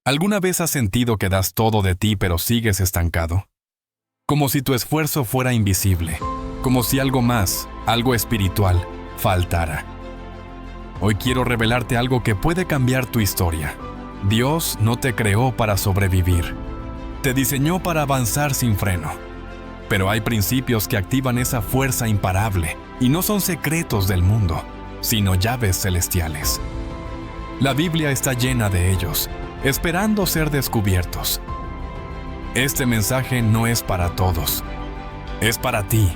¿Alguna vez has sentido que das todo de ti pero sigues estancado? Como si tu esfuerzo fuera invisible, como si algo más, algo espiritual, faltara. Hoy quiero revelarte algo que puede cambiar tu historia. Dios no te creó para sobrevivir. Te diseñó para avanzar sin freno. Pero hay principios que activan esa fuerza imparable y no son secretos del mundo, sino llaves celestiales. La Biblia está llena de ellos, esperando ser descubiertos. Este mensaje no es para todos. Es para ti,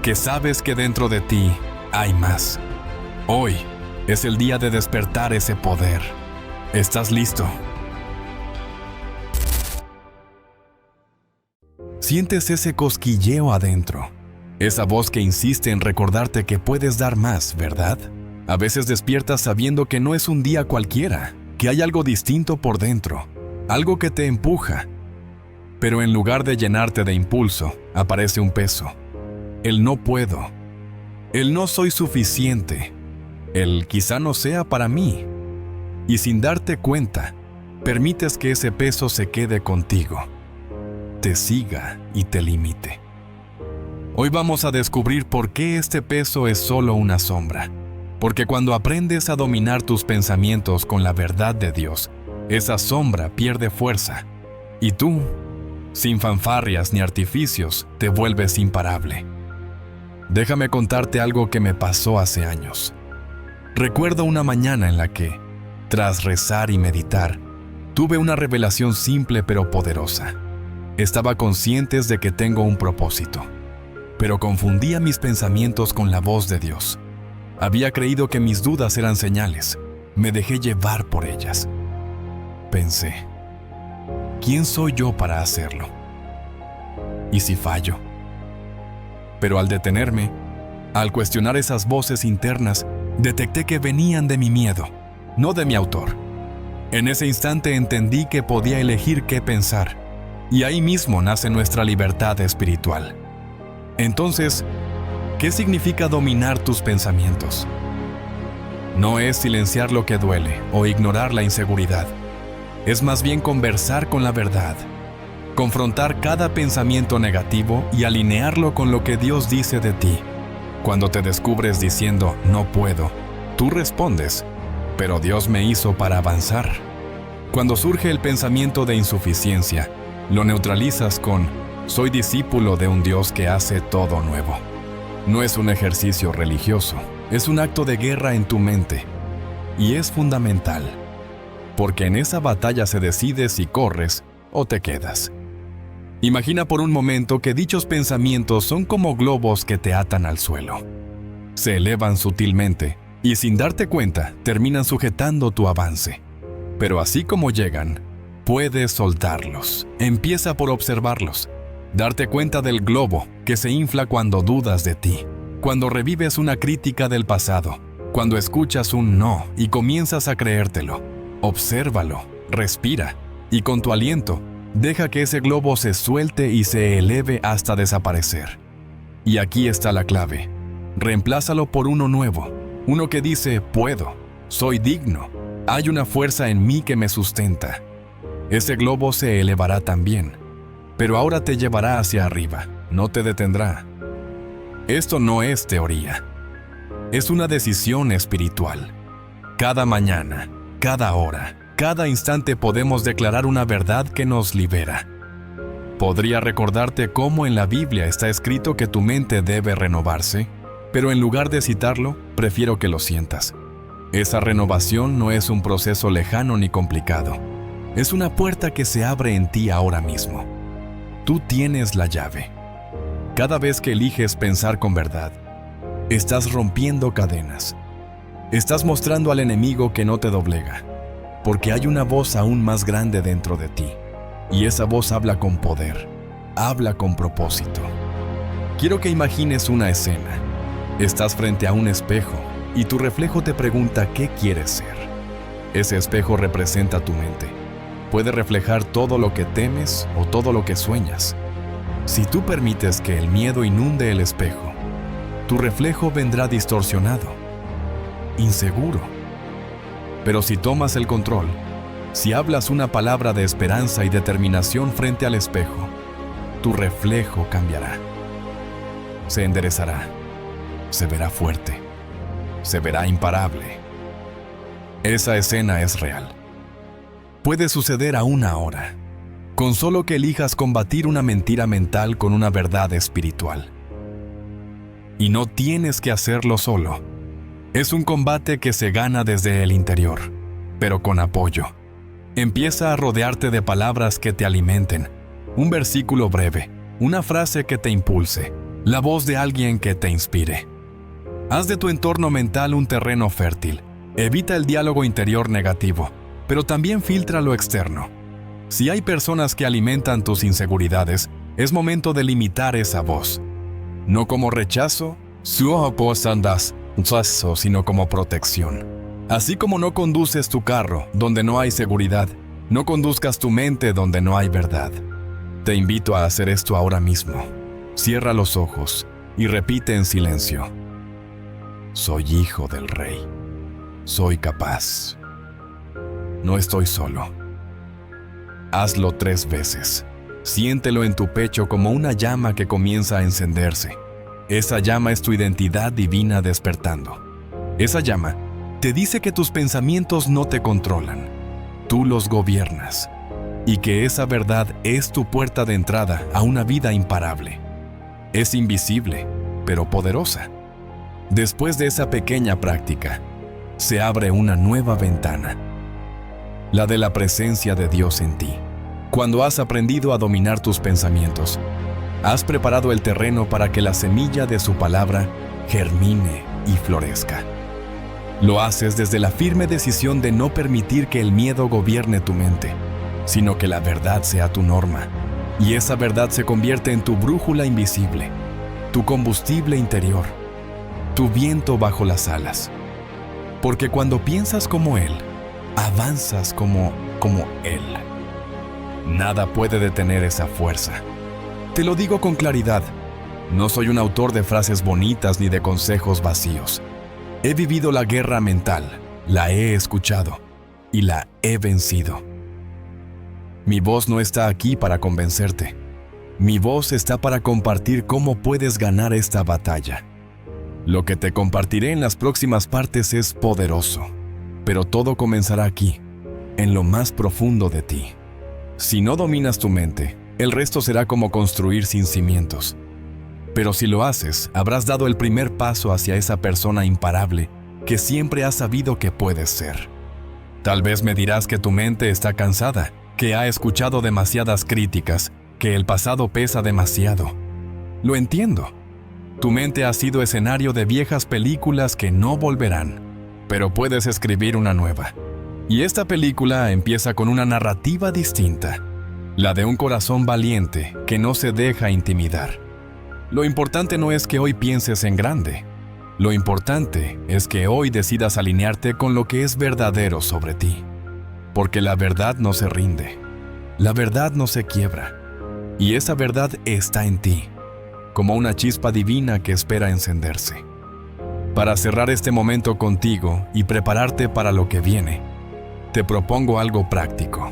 que sabes que dentro de ti hay más. Hoy es el día de despertar ese poder. ¿Estás listo? Sientes ese cosquilleo adentro, esa voz que insiste en recordarte que puedes dar más, ¿verdad? A veces despiertas sabiendo que no es un día cualquiera, que hay algo distinto por dentro, algo que te empuja. Pero en lugar de llenarte de impulso, aparece un peso. El no puedo. El no soy suficiente. El quizá no sea para mí. Y sin darte cuenta, permites que ese peso se quede contigo, te siga y te limite. Hoy vamos a descubrir por qué este peso es solo una sombra. Porque cuando aprendes a dominar tus pensamientos con la verdad de Dios, esa sombra pierde fuerza. Y tú, sin fanfarrias ni artificios, te vuelves imparable. Déjame contarte algo que me pasó hace años. Recuerdo una mañana en la que, tras rezar y meditar, tuve una revelación simple pero poderosa. Estaba consciente de que tengo un propósito, pero confundía mis pensamientos con la voz de Dios. Había creído que mis dudas eran señales. Me dejé llevar por ellas. Pensé, ¿quién soy yo para hacerlo? ¿Y si fallo? Pero al detenerme, al cuestionar esas voces internas, detecté que venían de mi miedo, no de mi autor. En ese instante entendí que podía elegir qué pensar, y ahí mismo nace nuestra libertad espiritual. Entonces, ¿qué significa dominar tus pensamientos? No es silenciar lo que duele o ignorar la inseguridad. Es más bien conversar con la verdad, confrontar cada pensamiento negativo y alinearlo con lo que Dios dice de ti. Cuando te descubres diciendo, no puedo, tú respondes, pero Dios me hizo para avanzar. Cuando surge el pensamiento de insuficiencia, lo neutralizas con, soy discípulo de un Dios que hace todo nuevo. No es un ejercicio religioso, es un acto de guerra en tu mente. Y es fundamental, porque en esa batalla se decide si corres o te quedas. Imagina por un momento que dichos pensamientos son como globos que te atan al suelo. Se elevan sutilmente y sin darte cuenta terminan sujetando tu avance. Pero así como llegan, puedes soltarlos. Empieza por observarlos. Darte cuenta del globo que se infla cuando dudas de ti, cuando revives una crítica del pasado, cuando escuchas un no y comienzas a creértelo. Obsérvalo, respira y con tu aliento, deja que ese globo se suelte y se eleve hasta desaparecer. Y aquí está la clave. Reemplázalo por uno nuevo, uno que dice, puedo, soy digno, hay una fuerza en mí que me sustenta. Ese globo se elevará también, pero ahora te llevará hacia arriba, no te detendrá. Esto no es teoría, es una decisión espiritual. Cada mañana, cada hora, cada instante podemos declarar una verdad que nos libera. Podría recordarte cómo en la Biblia está escrito que tu mente debe renovarse, pero en lugar de citarlo, prefiero que lo sientas. Esa renovación no es un proceso lejano ni complicado. Es una puerta que se abre en ti ahora mismo. Tú tienes la llave. Cada vez que eliges pensar con verdad, estás rompiendo cadenas. Estás mostrando al enemigo que no te doblega, porque hay una voz aún más grande dentro de ti. Y esa voz habla con poder, habla con propósito. Quiero que imagines una escena. Estás frente a un espejo y tu reflejo te pregunta qué quieres ser. Ese espejo representa tu mente. Puede reflejar todo lo que temes o todo lo que sueñas. Si tú permites que el miedo inunde el espejo, tu reflejo vendrá distorsionado, inseguro. Pero si tomas el control, Si hablas una palabra de esperanza y determinación frente al espejo, tu reflejo cambiará. Se enderezará, se verá fuerte, se verá imparable. Esa escena es real. Puede suceder aún ahora, con solo que elijas combatir una mentira mental con una verdad espiritual. Y no tienes que hacerlo solo. Es un combate que se gana desde el interior, pero con apoyo. Empieza a rodearte de palabras que te alimenten, un versículo breve, una frase que te impulse, la voz de alguien que te inspire. Haz de tu entorno mental un terreno fértil. Evita el diálogo interior negativo, pero también filtra lo externo. Si hay personas que alimentan tus inseguridades, es momento de limitar esa voz. No como rechazo, sino como protección. Así como no conduces tu carro donde no hay seguridad, no conduzcas tu mente donde no hay verdad. Te invito a hacer esto ahora mismo. Cierra los ojos y repite en silencio: soy hijo del Rey. Soy capaz. No estoy solo. Hazlo 3 veces. Siéntelo en tu pecho como una llama que comienza a encenderse. Esa llama es tu identidad divina despertando. Esa llama te dice que tus pensamientos no te controlan. Tú los gobiernas. Y que esa verdad es tu puerta de entrada a una vida imparable. Es invisible, pero poderosa. Después de esa pequeña práctica, se abre una nueva ventana, la de la presencia de Dios en ti. Cuando has aprendido a dominar tus pensamientos, has preparado el terreno para que la semilla de su palabra germine y florezca. Lo haces desde la firme decisión de no permitir que el miedo gobierne tu mente, sino que la verdad sea tu norma, y esa verdad se convierte en tu brújula invisible, tu combustible interior, tu viento bajo las alas. Porque cuando piensas como Él, avanzas como Él. Nada puede detener esa fuerza. Te lo digo con claridad. No soy un autor de frases bonitas ni de consejos vacíos. He vivido la guerra mental, la he escuchado y la he vencido. Mi voz no está aquí para convencerte. Mi voz está para compartir cómo puedes ganar esta batalla. Lo que te compartiré en las próximas partes es poderoso, pero todo comenzará aquí, en lo más profundo de ti. Si no dominas tu mente, el resto será como construir sin cimientos. Pero si lo haces, habrás dado el primer paso hacia esa persona imparable que siempre has sabido que puedes ser. Tal vez me dirás que tu mente está cansada, que ha escuchado demasiadas críticas, que el pasado pesa demasiado. Lo entiendo. Tu mente ha sido escenario de viejas películas que no volverán, pero puedes escribir una nueva. Y esta película empieza con una narrativa distinta, la de un corazón valiente que no se deja intimidar. Lo importante no es que hoy pienses en grande. Lo importante es que hoy decidas alinearte con lo que es verdadero sobre ti. Porque la verdad no se rinde, la verdad no se quiebra, y esa verdad está en ti, como una chispa divina que espera encenderse. Para cerrar este momento contigo y prepararte para lo que viene, te propongo algo práctico.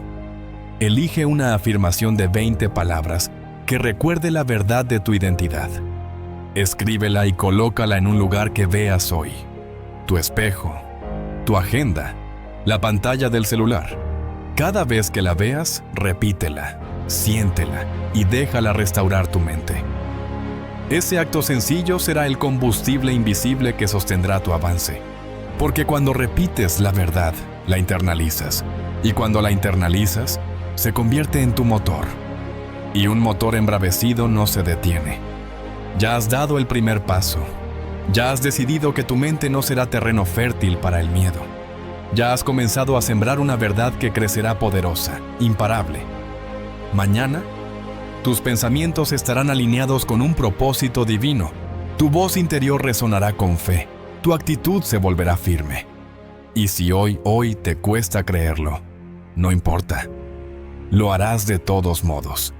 Elige una afirmación de 20 palabras que recuerde la verdad de tu identidad. Escríbela y colócala en un lugar que veas hoy: tu espejo, tu agenda, la pantalla del celular. Cada vez que la veas, repítela, siéntela y déjala restaurar tu mente. Ese acto sencillo será el combustible invisible que sostendrá tu avance. Porque cuando repites la verdad, la internalizas. Y cuando la internalizas, se convierte en tu motor. Y un motor embravecido no se detiene. Ya has dado el primer paso. Ya has decidido que tu mente no será terreno fértil para el miedo. Ya has comenzado a sembrar una verdad que crecerá poderosa, imparable. Mañana, tus pensamientos estarán alineados con un propósito divino. Tu voz interior resonará con fe. Tu actitud se volverá firme. Y si hoy te cuesta creerlo, no importa. Lo harás de todos modos.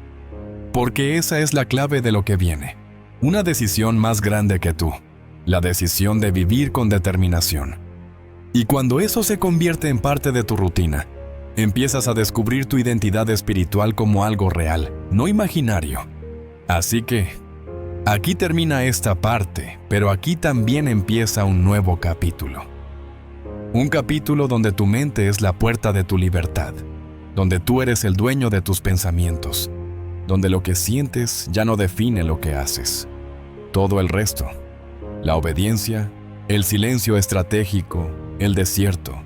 Porque esa es la clave de lo que viene. Una decisión más grande que tú. La decisión de vivir con determinación. Y cuando eso se convierte en parte de tu rutina, Empiezas a descubrir tu identidad espiritual como algo real, no imaginario. Así que, aquí termina esta parte, pero aquí también empieza un nuevo capítulo. Un capítulo donde tu mente es la puerta de tu libertad, donde tú eres el dueño de tus pensamientos, donde lo que sientes ya no define lo que haces. Todo el resto, la obediencia, el silencio estratégico, el desierto,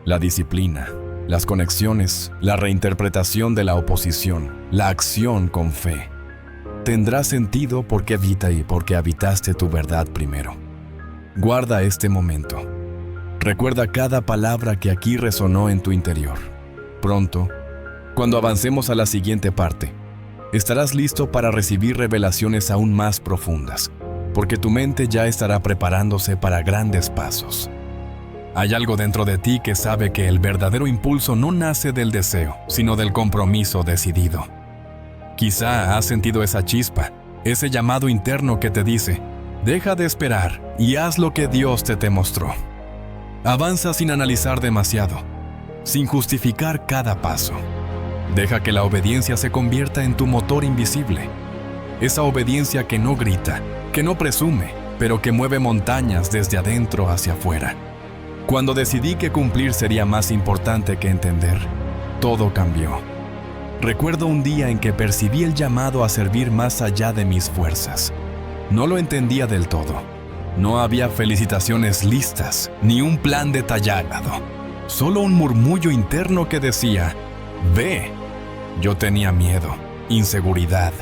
la disciplina, las conexiones, la reinterpretación de la oposición, la acción con fe, tendrá sentido porque habitaste tu verdad primero. Guarda este momento. Recuerda cada palabra que aquí resonó en tu interior. Pronto, cuando avancemos a la siguiente parte, estarás listo para recibir revelaciones aún más profundas, porque tu mente ya estará preparándose para grandes pasos. Hay algo dentro de ti que sabe que el verdadero impulso no nace del deseo, sino del compromiso decidido. Quizá has sentido esa chispa, ese llamado interno que te dice, deja de esperar y haz lo que Dios te mostró. Avanza sin analizar demasiado, sin justificar cada paso. Deja que la obediencia se convierta en tu motor invisible. Esa obediencia que no grita, que no presume, pero que mueve montañas desde adentro hacia afuera. Cuando decidí que cumplir sería más importante que entender, todo cambió. Recuerdo un día en que percibí el llamado a servir más allá de mis fuerzas. No lo entendía del todo. No había felicitaciones listas, ni un plan detallado. Solo un murmullo interno que decía, ve. Yo tenía miedo, inseguridad,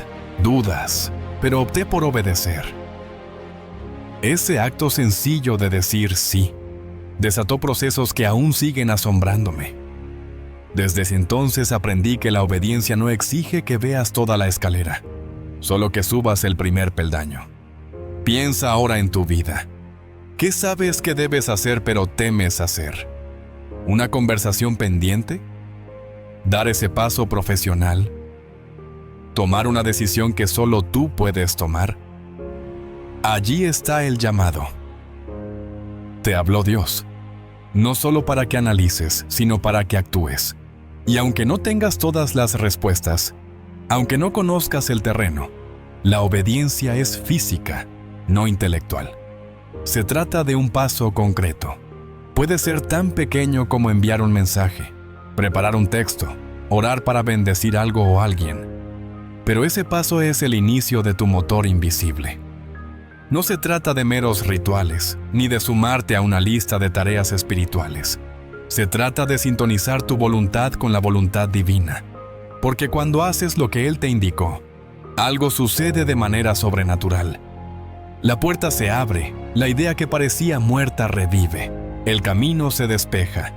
dudas, pero opté por obedecer. Ese acto sencillo de decir sí desató procesos que aún siguen asombrándome. Desde ese entonces aprendí que la obediencia no exige que veas toda la escalera, solo que subas el primer peldaño. Piensa ahora en tu vida. ¿Qué sabes que debes hacer pero temes hacer? ¿Una conversación pendiente? ¿Dar ese paso profesional? ¿Tomar una decisión que solo tú puedes tomar? Allí está el llamado. Te habló Dios, no solo para que analices, sino para que actúes. Y aunque no tengas todas las respuestas, aunque no conozcas el terreno, la obediencia es física, no intelectual. Se trata de un paso concreto. Puede ser tan pequeño como enviar un mensaje, preparar un texto, orar para bendecir algo o alguien. Pero ese paso es el inicio de tu motor invisible. No se trata de meros rituales, ni de sumarte a una lista de tareas espirituales. Se trata de sintonizar tu voluntad con la voluntad divina. Porque cuando haces lo que Él te indicó, algo sucede de manera sobrenatural. La puerta se abre, la idea que parecía muerta revive, el camino se despeja.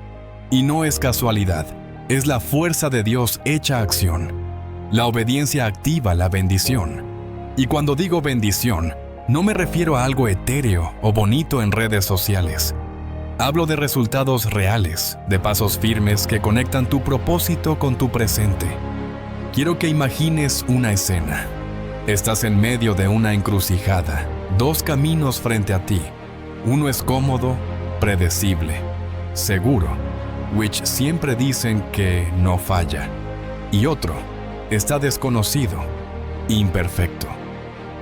Y no es casualidad, es la fuerza de Dios hecha acción. La obediencia activa la bendición. Y cuando digo bendición, no me refiero a algo etéreo o bonito en redes sociales. Hablo de resultados reales, de pasos firmes que conectan tu propósito con tu presente. Quiero que imagines una escena. Estás en medio de una encrucijada, dos caminos frente a ti. Uno es cómodo, predecible, seguro, which siempre dicen que no falla. Y otro está desconocido, imperfecto.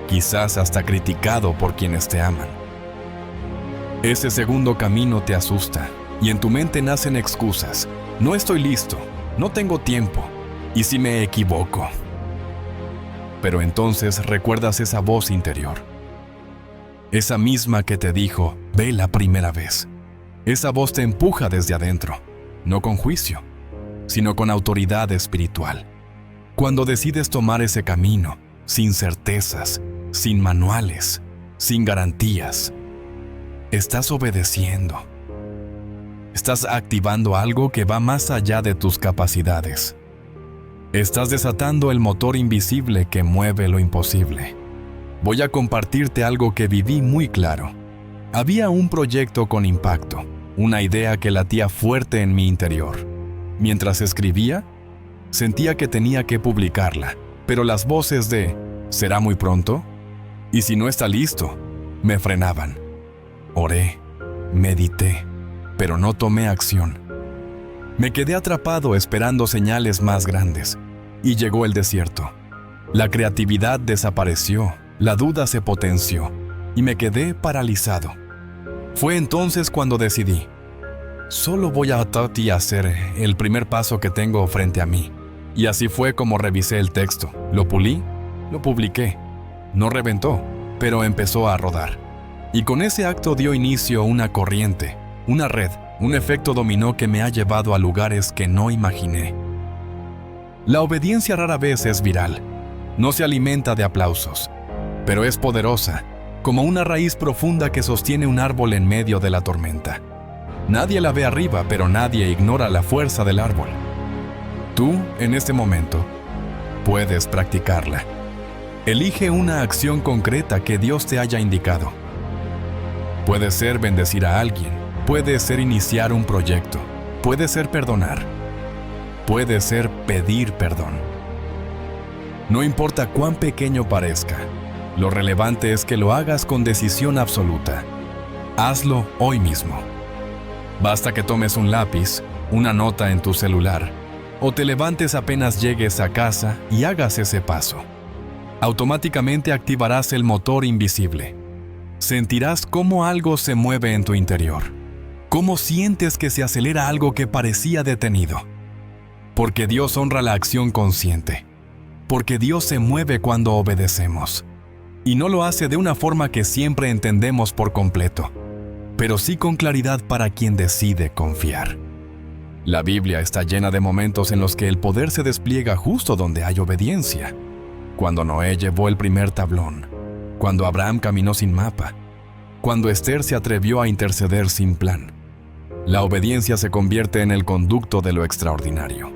Quizás hasta criticado por quienes te aman. Ese segundo camino te asusta y en tu mente nacen excusas. No estoy listo, no tengo tiempo, ¿y si me equivoco? Pero entonces recuerdas esa voz interior. Esa misma que te dijo, ve la primera vez. Esa voz te empuja desde adentro, no con juicio, sino con autoridad espiritual. Cuando decides tomar ese camino, sin certezas, sin manuales, sin garantías, estás obedeciendo. Estás activando algo que va más allá de tus capacidades. Estás desatando el motor invisible que mueve lo imposible. Voy a compartirte algo que viví muy claro. Había un proyecto con impacto, una idea que latía fuerte en mi interior. Mientras escribía, sentía que tenía que publicarla, pero las voces de ¿será muy pronto? ¿Y si no está listo? Me frenaban. Oré, medité, pero no tomé acción. Me quedé atrapado esperando señales más grandes, y llegó el desierto. La creatividad desapareció, la duda se potenció, y me quedé paralizado. Fue entonces cuando decidí, solo voy a hacer el primer paso que tengo frente a mí. Y así fue como revisé el texto, lo pulí, lo publiqué. No reventó, pero empezó a rodar. Y con ese acto dio inicio una corriente, una red, un efecto dominó que me ha llevado a lugares que no imaginé. La obediencia rara vez es viral, no se alimenta de aplausos, pero es poderosa, como una raíz profunda que sostiene un árbol en medio de la tormenta. Nadie la ve arriba, pero nadie ignora la fuerza del árbol. Tú, en este momento, puedes practicarla. Elige una acción concreta que Dios te haya indicado. Puede ser bendecir a alguien, puede ser iniciar un proyecto, puede ser perdonar, puede ser pedir perdón. No importa cuán pequeño parezca, lo relevante es que lo hagas con decisión absoluta. Hazlo hoy mismo. Basta que tomes un lápiz, una nota en tu celular, o te levantes apenas llegues a casa y hagas ese paso. Automáticamente activarás el motor invisible. Sentirás cómo algo se mueve en tu interior. Cómo sientes que se acelera algo que parecía detenido. Porque Dios honra la acción consciente. Porque Dios se mueve cuando obedecemos. Y no lo hace de una forma que siempre entendemos por completo, pero sí con claridad para quien decide confiar. La Biblia está llena de momentos en los que el poder se despliega justo donde hay obediencia. Cuando Noé llevó el primer tablón, cuando Abraham caminó sin mapa, cuando Esther se atrevió a interceder sin plan. La obediencia se convierte en el conducto de lo extraordinario.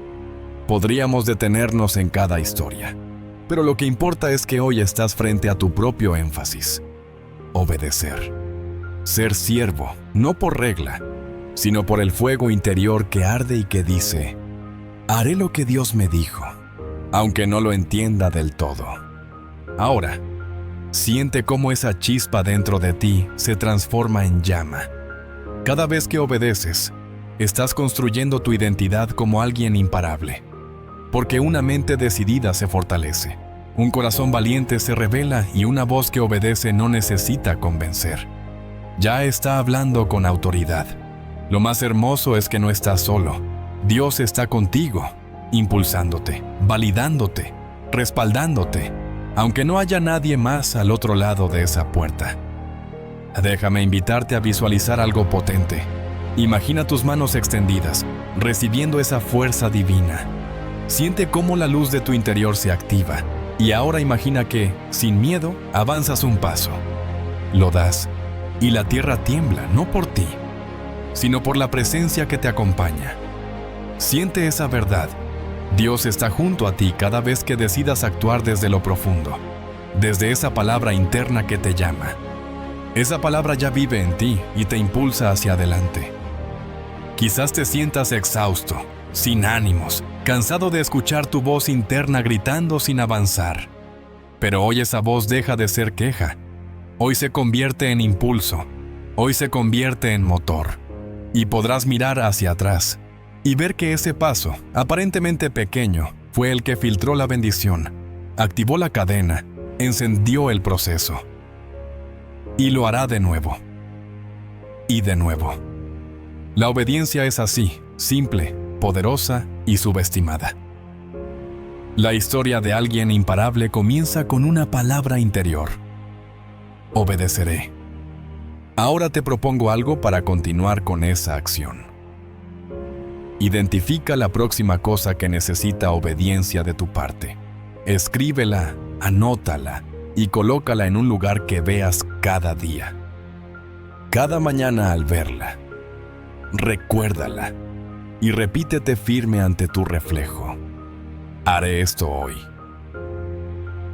Podríamos detenernos en cada historia, pero lo que importa es que hoy estás frente a tu propio énfasis. Obedecer. Ser siervo, no por regla, sino por el fuego interior que arde y que dice, haré lo que Dios me dijo, aunque no lo entienda del todo. Ahora, siente cómo esa chispa dentro de ti se transforma en llama. Cada vez que obedeces, estás construyendo tu identidad como alguien imparable, porque una mente decidida se fortalece, un corazón valiente se revela y una voz que obedece no necesita convencer. Ya está hablando con autoridad. Lo más hermoso es que no estás solo. Dios está contigo, impulsándote, validándote, respaldándote, aunque no haya nadie más al otro lado de esa puerta. Déjame invitarte a visualizar algo potente. Imagina tus manos extendidas, recibiendo esa fuerza divina. Siente cómo la luz de tu interior se activa, y ahora imagina que, sin miedo, avanzas un paso. Lo das, y la tierra tiembla, no por ti, sino por la presencia que te acompaña. Siente esa verdad. Dios está junto a ti cada vez que decidas actuar desde lo profundo, desde esa palabra interna que te llama. Esa palabra ya vive en ti y te impulsa hacia adelante. Quizás te sientas exhausto, sin ánimos, cansado de escuchar tu voz interna gritando sin avanzar. Pero hoy esa voz deja de ser queja. Hoy se convierte en impulso. Hoy se convierte en motor. Y podrás mirar hacia atrás y ver que ese paso, aparentemente pequeño, fue el que filtró la bendición, activó la cadena, encendió el proceso. Y lo hará de nuevo. Y de nuevo. La obediencia es así, simple, poderosa y subestimada. La historia de alguien imparable comienza con una palabra interior. Obedeceré. Ahora te propongo algo para continuar con esa acción. Identifica la próxima cosa que necesita obediencia de tu parte. Escríbela, anótala y colócala en un lugar que veas cada día. Cada mañana al verla, recuérdala y repítete firme ante tu reflejo. Haré esto hoy.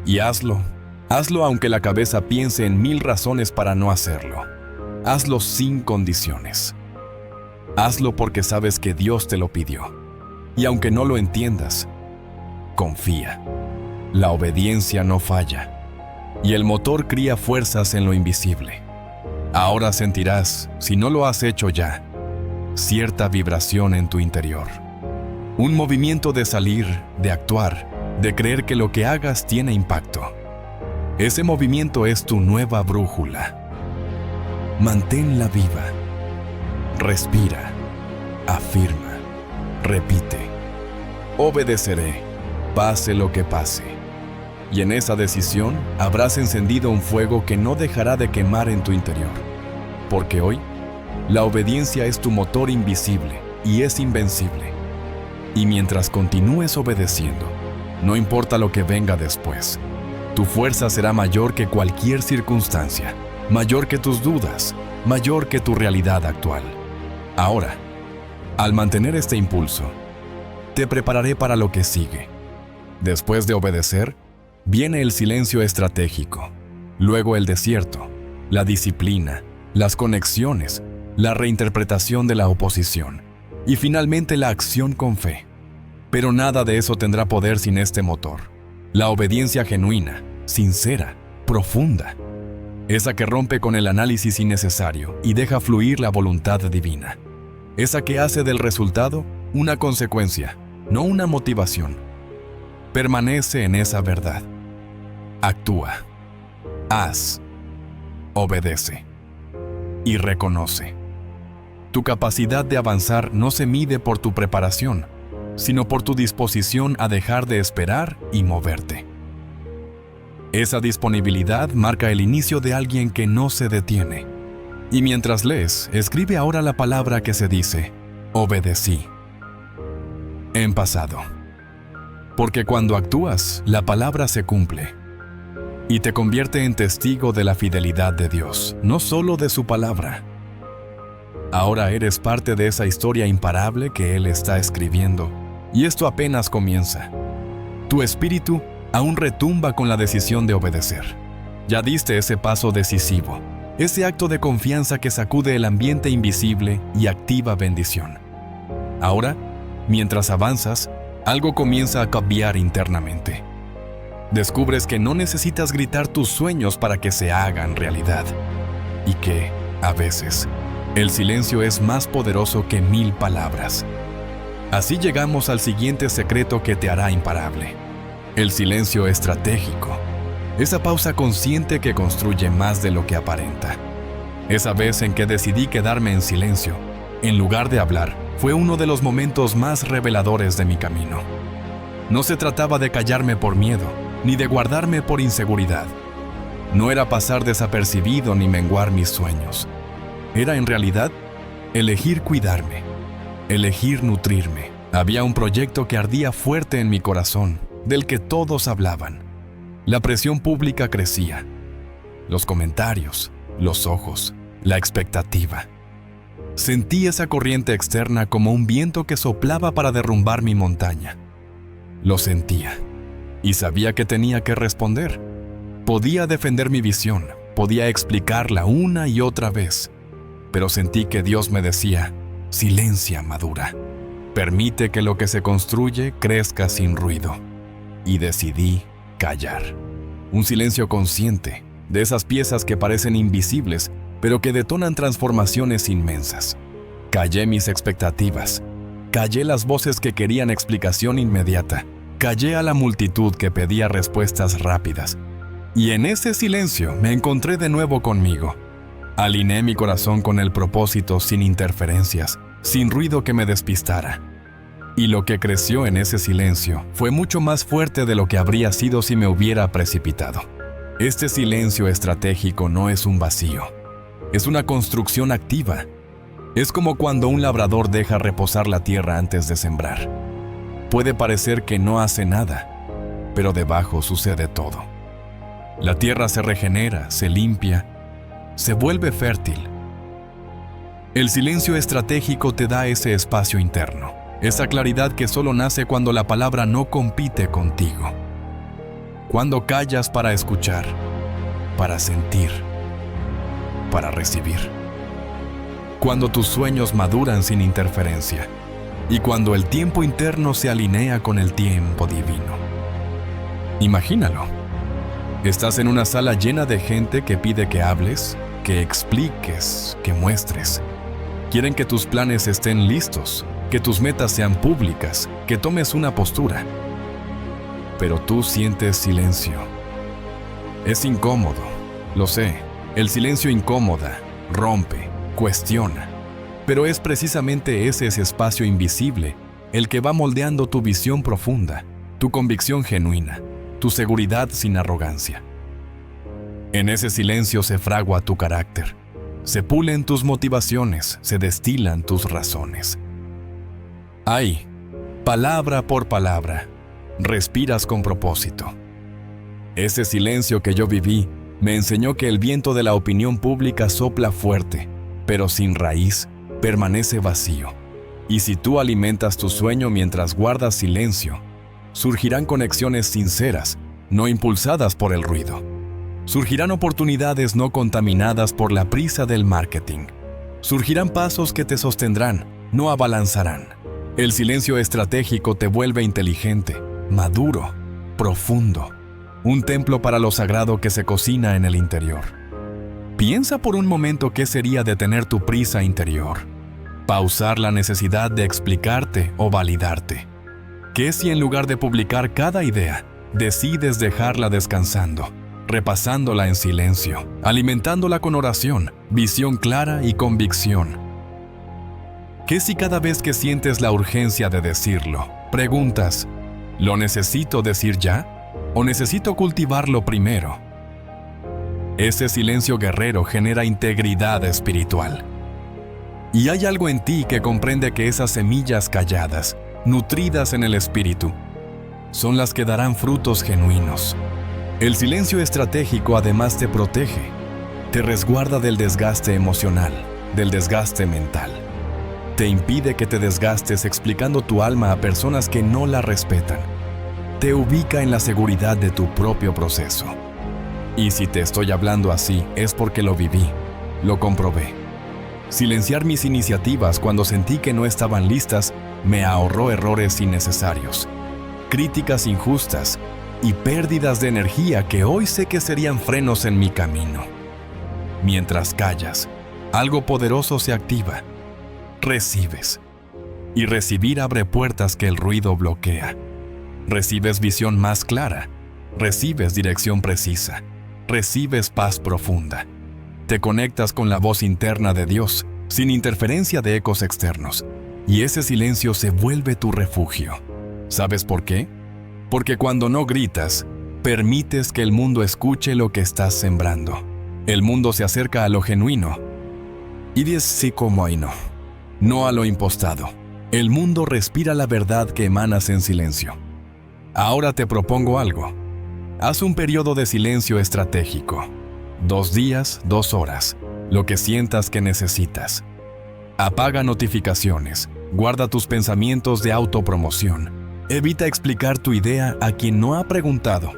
Y hazlo aunque la cabeza piense en 1000 razones para no hacerlo. Hazlo sin condiciones. Hazlo porque sabes que Dios te lo pidió. Y aunque no lo entiendas, confía. La obediencia no falla. Y el motor cría fuerzas en lo invisible. Ahora sentirás, si no lo has hecho ya, cierta vibración en tu interior. Un movimiento de salir, de actuar, de creer que lo que hagas tiene impacto. Ese movimiento es tu nueva brújula. Manténla viva. Respira. Afirma. Repite. Obedeceré, pase lo que pase. Y en esa decisión habrás encendido un fuego que no dejará de quemar en tu interior. Porque hoy, la obediencia es tu motor invisible y es invencible. Y mientras continúes obedeciendo, no importa lo que venga después, tu fuerza será mayor que cualquier circunstancia, mayor que tus dudas, mayor que tu realidad actual. Ahora, al mantener este impulso, te prepararé para lo que sigue. Después de obedecer, viene el silencio estratégico, luego el desierto, la disciplina, las conexiones, la reinterpretación de la oposición y finalmente la acción con fe. Pero nada de eso tendrá poder sin este motor. La obediencia genuina, sincera, profunda. Esa que rompe con el análisis innecesario y deja fluir la voluntad divina. Esa que hace del resultado una consecuencia, no una motivación. Permanece en esa verdad. Actúa. Haz. Obedece. Y reconoce. Tu capacidad de avanzar no se mide por tu preparación, sino por tu disposición a dejar de esperar y moverte. Esa disponibilidad marca el inicio de alguien que no se detiene. Y mientras lees, escribe ahora la palabra que se dice, obedecí. En pasado. Porque cuando actúas, la palabra se cumple. Y te convierte en testigo de la fidelidad de Dios, no solo de su palabra. Ahora eres parte de esa historia imparable que Él está escribiendo. Y esto apenas comienza. Tu espíritu aún retumba con la decisión de obedecer. Ya diste ese paso decisivo, ese acto de confianza que sacude el ambiente invisible y activa bendición. Ahora, mientras avanzas, algo comienza a cambiar internamente. Descubres que no necesitas gritar tus sueños para que se hagan realidad. Y que, a veces, el silencio es más poderoso que 1000 palabras. Así llegamos al siguiente secreto que te hará imparable. El silencio estratégico. Esa pausa consciente que construye más de lo que aparenta. Esa vez en que decidí quedarme en silencio, en lugar de hablar, fue uno de los momentos más reveladores de mi camino. No se trataba de callarme por miedo, ni de guardarme por inseguridad. No era pasar desapercibido ni menguar mis sueños. Era en realidad elegir cuidarme. Elegir nutrirme. Había un proyecto que ardía fuerte en mi corazón, del que todos hablaban. La presión pública crecía. Los comentarios, los ojos, la expectativa. Sentí esa corriente externa como un viento que soplaba para derrumbar mi montaña. Lo sentía, y sabía que tenía que responder. Podía defender mi visión, podía explicarla una y otra vez, pero sentí que Dios me decía, silencia, madura. Permite que lo que se construye crezca sin ruido. Y decidí callar. Un silencio consciente, de esas piezas que parecen invisibles, pero que detonan transformaciones inmensas. Callé mis expectativas. Callé las voces que querían explicación inmediata. Callé a la multitud que pedía respuestas rápidas. Y en ese silencio me encontré de nuevo conmigo. Alineé mi corazón con el propósito sin interferencias, sin ruido que me despistara. Y lo que creció en ese silencio fue mucho más fuerte de lo que habría sido si me hubiera precipitado. Este silencio estratégico no es un vacío, es una construcción activa. Es como cuando un labrador deja reposar la tierra antes de sembrar. Puede parecer que no hace nada, pero debajo sucede todo. La tierra se regenera, se limpia, se vuelve fértil. El silencio estratégico te da ese espacio interno, esa claridad que solo nace cuando la palabra no compite contigo. Cuando callas para escuchar, para sentir, para recibir. Cuando tus sueños maduran sin interferencia y cuando el tiempo interno se alinea con el tiempo divino. Imagínalo. Estás en una sala llena de gente que pide que hables, que expliques, que muestres. Quieren que tus planes estén listos, que tus metas sean públicas, que tomes una postura. Pero tú sientes silencio. Es incómodo, lo sé. El silencio incomoda, rompe, cuestiona. Pero es precisamente ese espacio invisible el que va moldeando tu visión profunda, tu convicción genuina, tu seguridad sin arrogancia. En ese silencio se fragua tu carácter, se pulen tus motivaciones, se destilan tus razones. Ahí, palabra por palabra, respiras con propósito. Ese silencio que yo viví me enseñó que el viento de la opinión pública sopla fuerte, pero sin raíz, permanece vacío. Y si tú alimentas tu sueño mientras guardas silencio, surgirán conexiones sinceras, no impulsadas por el ruido. Surgirán oportunidades no contaminadas por la prisa del marketing. Surgirán pasos que te sostendrán, no abalanzarán. El silencio estratégico te vuelve inteligente, maduro, profundo. Un templo para lo sagrado que se cocina en el interior. Piensa por un momento qué sería detener tu prisa interior. Pausar la necesidad de explicarte o validarte. ¿Qué si en lugar de publicar cada idea, decides dejarla descansando, repasándola en silencio, alimentándola con oración, visión clara y convicción? ¿Qué si cada vez que sientes la urgencia de decirlo, preguntas, ¿lo necesito decir ya? ¿O necesito cultivarlo primero? Ese silencio guerrero genera integridad espiritual. Y hay algo en ti que comprende que esas semillas calladas, nutridas en el espíritu, son las que darán frutos genuinos. El silencio estratégico además te protege, te resguarda del desgaste emocional, del desgaste mental. Te impide que te desgastes explicando tu alma a personas que no la respetan. Te ubica en la seguridad de tu propio proceso. Y si te estoy hablando así, es porque lo viví, lo comprobé. Silenciar mis iniciativas cuando sentí que no estaban listas me ahorró errores innecesarios, críticas injustas y pérdidas de energía que hoy sé que serían frenos en mi camino. Mientras callas, algo poderoso se activa. Recibes. Y recibir abre puertas que el ruido bloquea. Recibes visión más clara. Recibes dirección precisa. Recibes paz profunda. Te conectas con la voz interna de Dios, sin interferencia de ecos externos. Y ese silencio se vuelve tu refugio. ¿Sabes por qué? Porque cuando no gritas, permites que el mundo escuche lo que estás sembrando. El mundo se acerca a lo genuino. Y dices sí como ahí no a lo impostado. El mundo respira la verdad que emanas en silencio. Ahora te propongo algo. Haz un periodo de silencio estratégico. 2 días, 2 horas, lo que sientas que necesitas. Apaga notificaciones, guarda tus pensamientos de autopromoción. Evita explicar tu idea a quien no ha preguntado.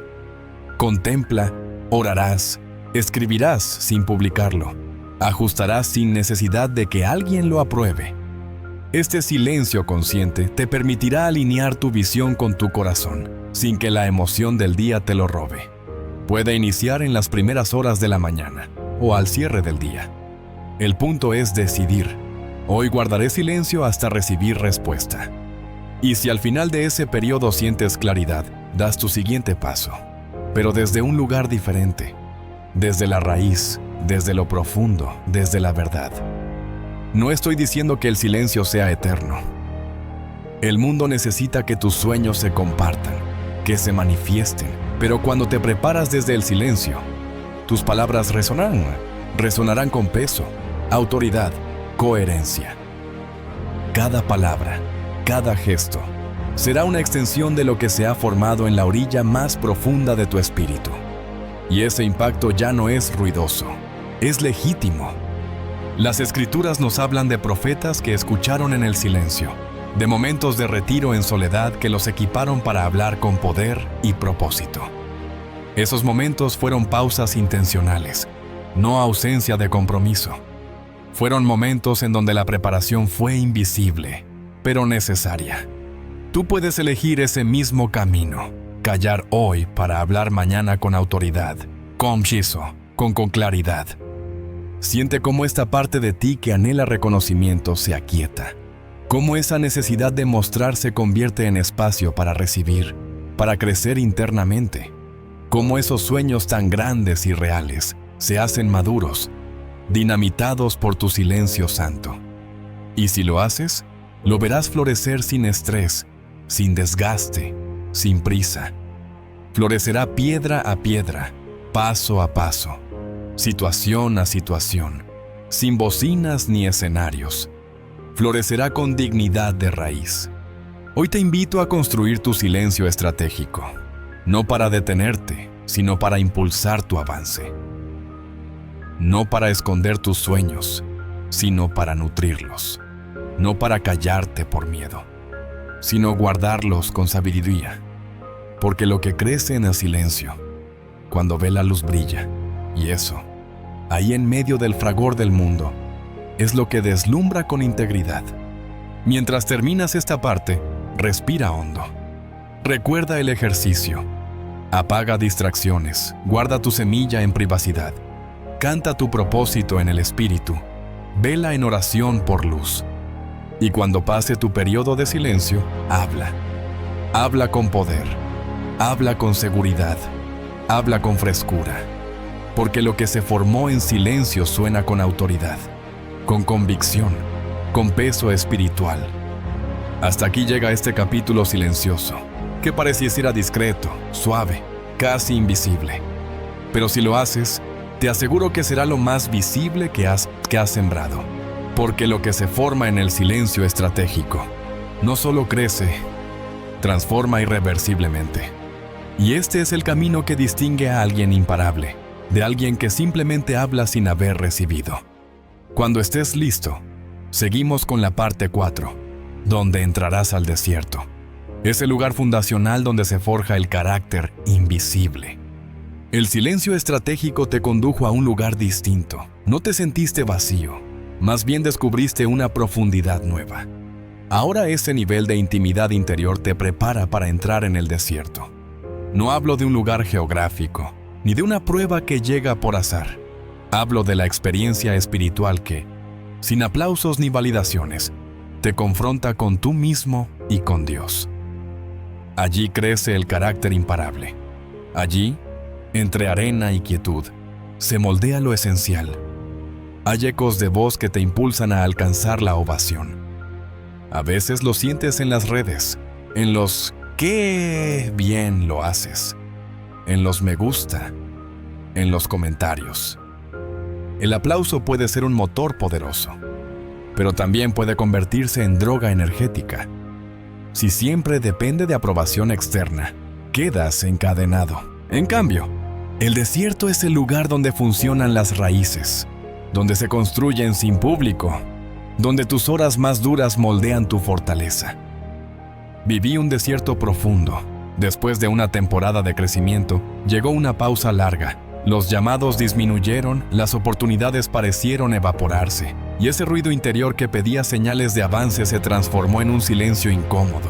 Contempla, orarás, escribirás sin publicarlo. Ajustarás sin necesidad de que alguien lo apruebe. Este silencio consciente te permitirá alinear tu visión con tu corazón, sin que la emoción del día te lo robe. Puede iniciar en las primeras horas de la mañana o al cierre del día. El punto es decidir. Hoy guardaré silencio hasta recibir respuesta. Y si al final de ese periodo sientes claridad, das tu siguiente paso, pero desde un lugar diferente, desde la raíz, desde lo profundo, desde la verdad. No estoy diciendo que el silencio sea eterno. El mundo necesita que tus sueños se compartan, que se manifiesten, pero cuando te preparas desde el silencio, tus palabras resonarán con peso, autoridad, coherencia. Cada palabra, cada gesto, será una extensión de lo que se ha formado en la orilla más profunda de tu espíritu. Y ese impacto ya no es ruidoso, es legítimo. Las Escrituras nos hablan de profetas que escucharon en el silencio, de momentos de retiro en soledad que los equiparon para hablar con poder y propósito. Esos momentos fueron pausas intencionales, no ausencia de compromiso. Fueron momentos en donde la preparación fue invisible, pero necesaria. Tú puedes elegir ese mismo camino, callar hoy para hablar mañana con autoridad, con claridad. Siente cómo esta parte de ti que anhela reconocimiento se aquieta. Cómo esa necesidad de mostrar se convierte en espacio para recibir, para crecer internamente. Cómo esos sueños tan grandes y reales se hacen maduros, dinamitados por tu silencio santo. Y si lo haces, lo verás florecer sin estrés, sin desgaste, sin prisa. Florecerá piedra a piedra, paso a paso, situación a situación, sin bocinas ni escenarios. Florecerá con dignidad de raíz. Hoy te invito a construir tu silencio estratégico, no para detenerte, sino para impulsar tu avance. No para esconder tus sueños, sino para nutrirlos. No para callarte por miedo, sino guardarlos con sabiduría. Porque lo que crece en el silencio, cuando ve la luz brilla, y eso, ahí en medio del fragor del mundo, es lo que deslumbra con integridad. Mientras terminas esta parte, respira hondo. Recuerda el ejercicio. Apaga distracciones, guarda tu semilla en privacidad. Canta tu propósito en el espíritu. Vela en oración por luz. Y cuando pase tu periodo de silencio, habla. Habla con poder. Habla con seguridad. Habla con frescura. Porque lo que se formó en silencio suena con autoridad, con convicción, con peso espiritual. Hasta aquí llega este capítulo silencioso, que pareciera discreto, suave, casi invisible. Pero si lo haces, te aseguro que será lo más visible que has sembrado. Porque lo que se forma en el silencio estratégico no solo crece, transforma irreversiblemente. Y este es el camino que distingue a alguien imparable, de alguien que simplemente habla sin haber recibido. Cuando estés listo, seguimos con la parte 4, donde entrarás al desierto. Es el lugar fundacional donde se forja el carácter invisible. El silencio estratégico te condujo a un lugar distinto. No te sentiste vacío, más bien descubriste una profundidad nueva. Ahora ese nivel de intimidad interior te prepara para entrar en el desierto. No hablo de un lugar geográfico, ni de una prueba que llega por azar. Hablo de la experiencia espiritual que, sin aplausos ni validaciones, te confronta con tú mismo y con Dios. Allí crece el carácter imparable. Allí, entre arena y quietud, se moldea lo esencial. Hay ecos de voz que te impulsan a alcanzar la ovación. A veces lo sientes en las redes, en los ¡qué bien lo haces!, en los me gusta, en los comentarios. El aplauso puede ser un motor poderoso, pero también puede convertirse en droga energética. Si siempre depende de aprobación externa, quedas encadenado. En cambio, el desierto es el lugar donde funcionan las raíces, donde se construyen sin público, donde tus horas más duras moldean tu fortaleza. Viví un desierto profundo. Después de una temporada de crecimiento, llegó una pausa larga. Los llamados disminuyeron, las oportunidades parecieron evaporarse, y ese ruido interior que pedía señales de avance se transformó en un silencio incómodo.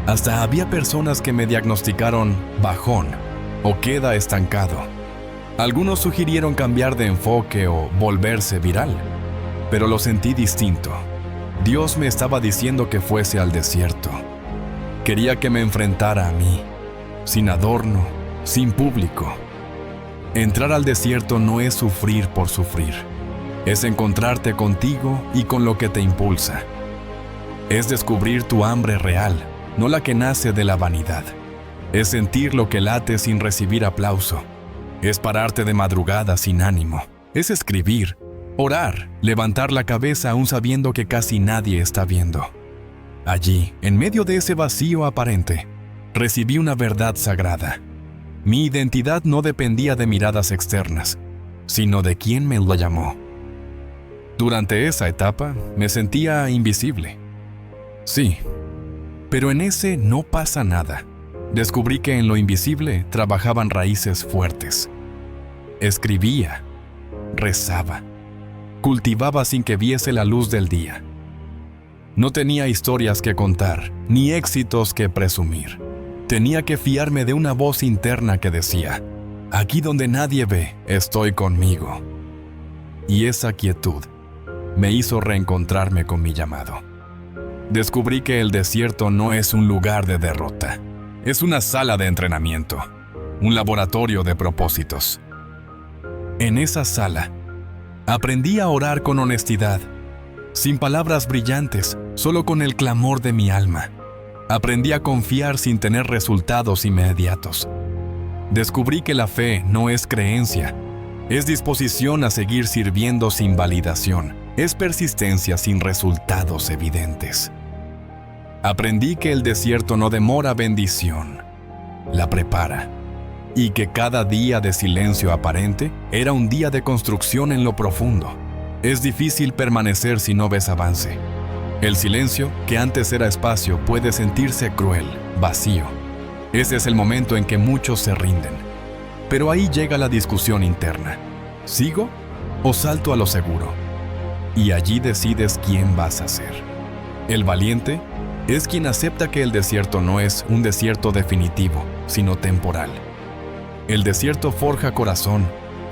Hasta había personas que me diagnosticaron bajón o queda estancado. Algunos sugirieron cambiar de enfoque o volverse viral, pero lo sentí distinto. Dios me estaba diciendo que fuese al desierto. Quería que me enfrentara a mí, sin adorno, sin público. Entrar al desierto no es sufrir por sufrir. Es encontrarte contigo y con lo que te impulsa. Es descubrir tu hambre real, no la que nace de la vanidad. Es sentir lo que late sin recibir aplauso. Es pararte de madrugada sin ánimo. Es escribir, orar, levantar la cabeza aún sabiendo que casi nadie está viendo. Allí, en medio de ese vacío aparente, recibí una verdad sagrada. Mi identidad no dependía de miradas externas, sino de quien me lo llamó. Durante esa etapa, me sentía invisible. Sí, pero en ese no pasa nada. Descubrí que en lo invisible trabajaban raíces fuertes. Escribía, rezaba, cultivaba sin que viese la luz del día. No tenía historias que contar, ni éxitos que presumir. Tenía que fiarme de una voz interna que decía, aquí donde nadie ve, estoy conmigo. y esa quietud me hizo reencontrarme con mi llamado. Descubrí que el desierto no es un lugar de derrota, es una sala de entrenamiento, un laboratorio de propósitos. En esa sala, aprendí a orar con honestidad, sin palabras brillantes, solo con el clamor de mi alma. Aprendí a confiar sin tener resultados inmediatos. Descubrí que la fe no es creencia, es disposición a seguir sirviendo sin validación, es persistencia sin resultados evidentes. Aprendí que el desierto no demora bendición, la prepara, y que cada día de silencio aparente era un día de construcción en lo profundo. Es difícil permanecer si no ves avance. El silencio, que antes era espacio, puede sentirse cruel, vacío. Ese es el momento en que muchos se rinden. Pero ahí llega la discusión interna. ¿Sigo o salto a lo seguro? Y allí decides quién vas a ser. El valiente es quien acepta que el desierto no es un desierto definitivo, sino temporal. El desierto forja corazón,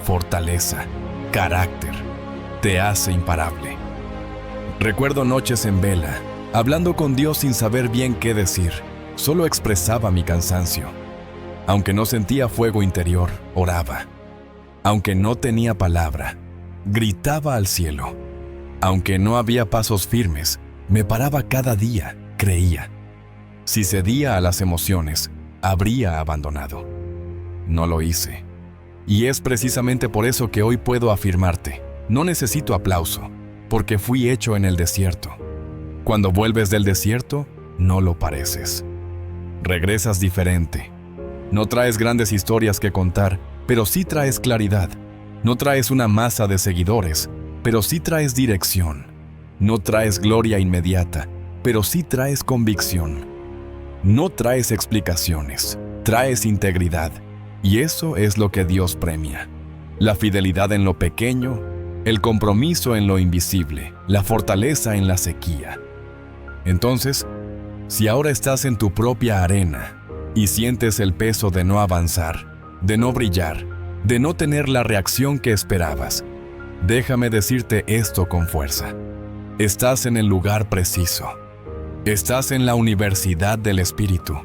fortaleza, carácter, te hace imparable. Recuerdo noches en vela, hablando con Dios sin saber bien qué decir, solo expresaba mi cansancio. Aunque no sentía fuego interior, oraba. Aunque no tenía palabra, gritaba al cielo. Aunque no había pasos firmes, me paraba cada día, creía. Si cedía a las emociones, habría abandonado. No lo hice. Y es precisamente por eso que hoy puedo afirmarte, no necesito aplauso, porque fui hecho en el desierto. Cuando vuelves del desierto, no lo pareces. Regresas diferente. No traes grandes historias que contar, pero sí traes claridad. No traes una masa de seguidores, pero sí traes dirección. No traes gloria inmediata, pero sí traes convicción. No traes explicaciones, traes integridad. Y eso es lo que Dios premia. La fidelidad en lo pequeño, el compromiso en lo invisible, la fortaleza en la sequía. Entonces, si ahora estás en tu propia arena y sientes el peso de no avanzar, de no brillar, de no tener la reacción que esperabas, déjame decirte esto con fuerza. Estás en el lugar preciso. Estás en la Universidad del Espíritu.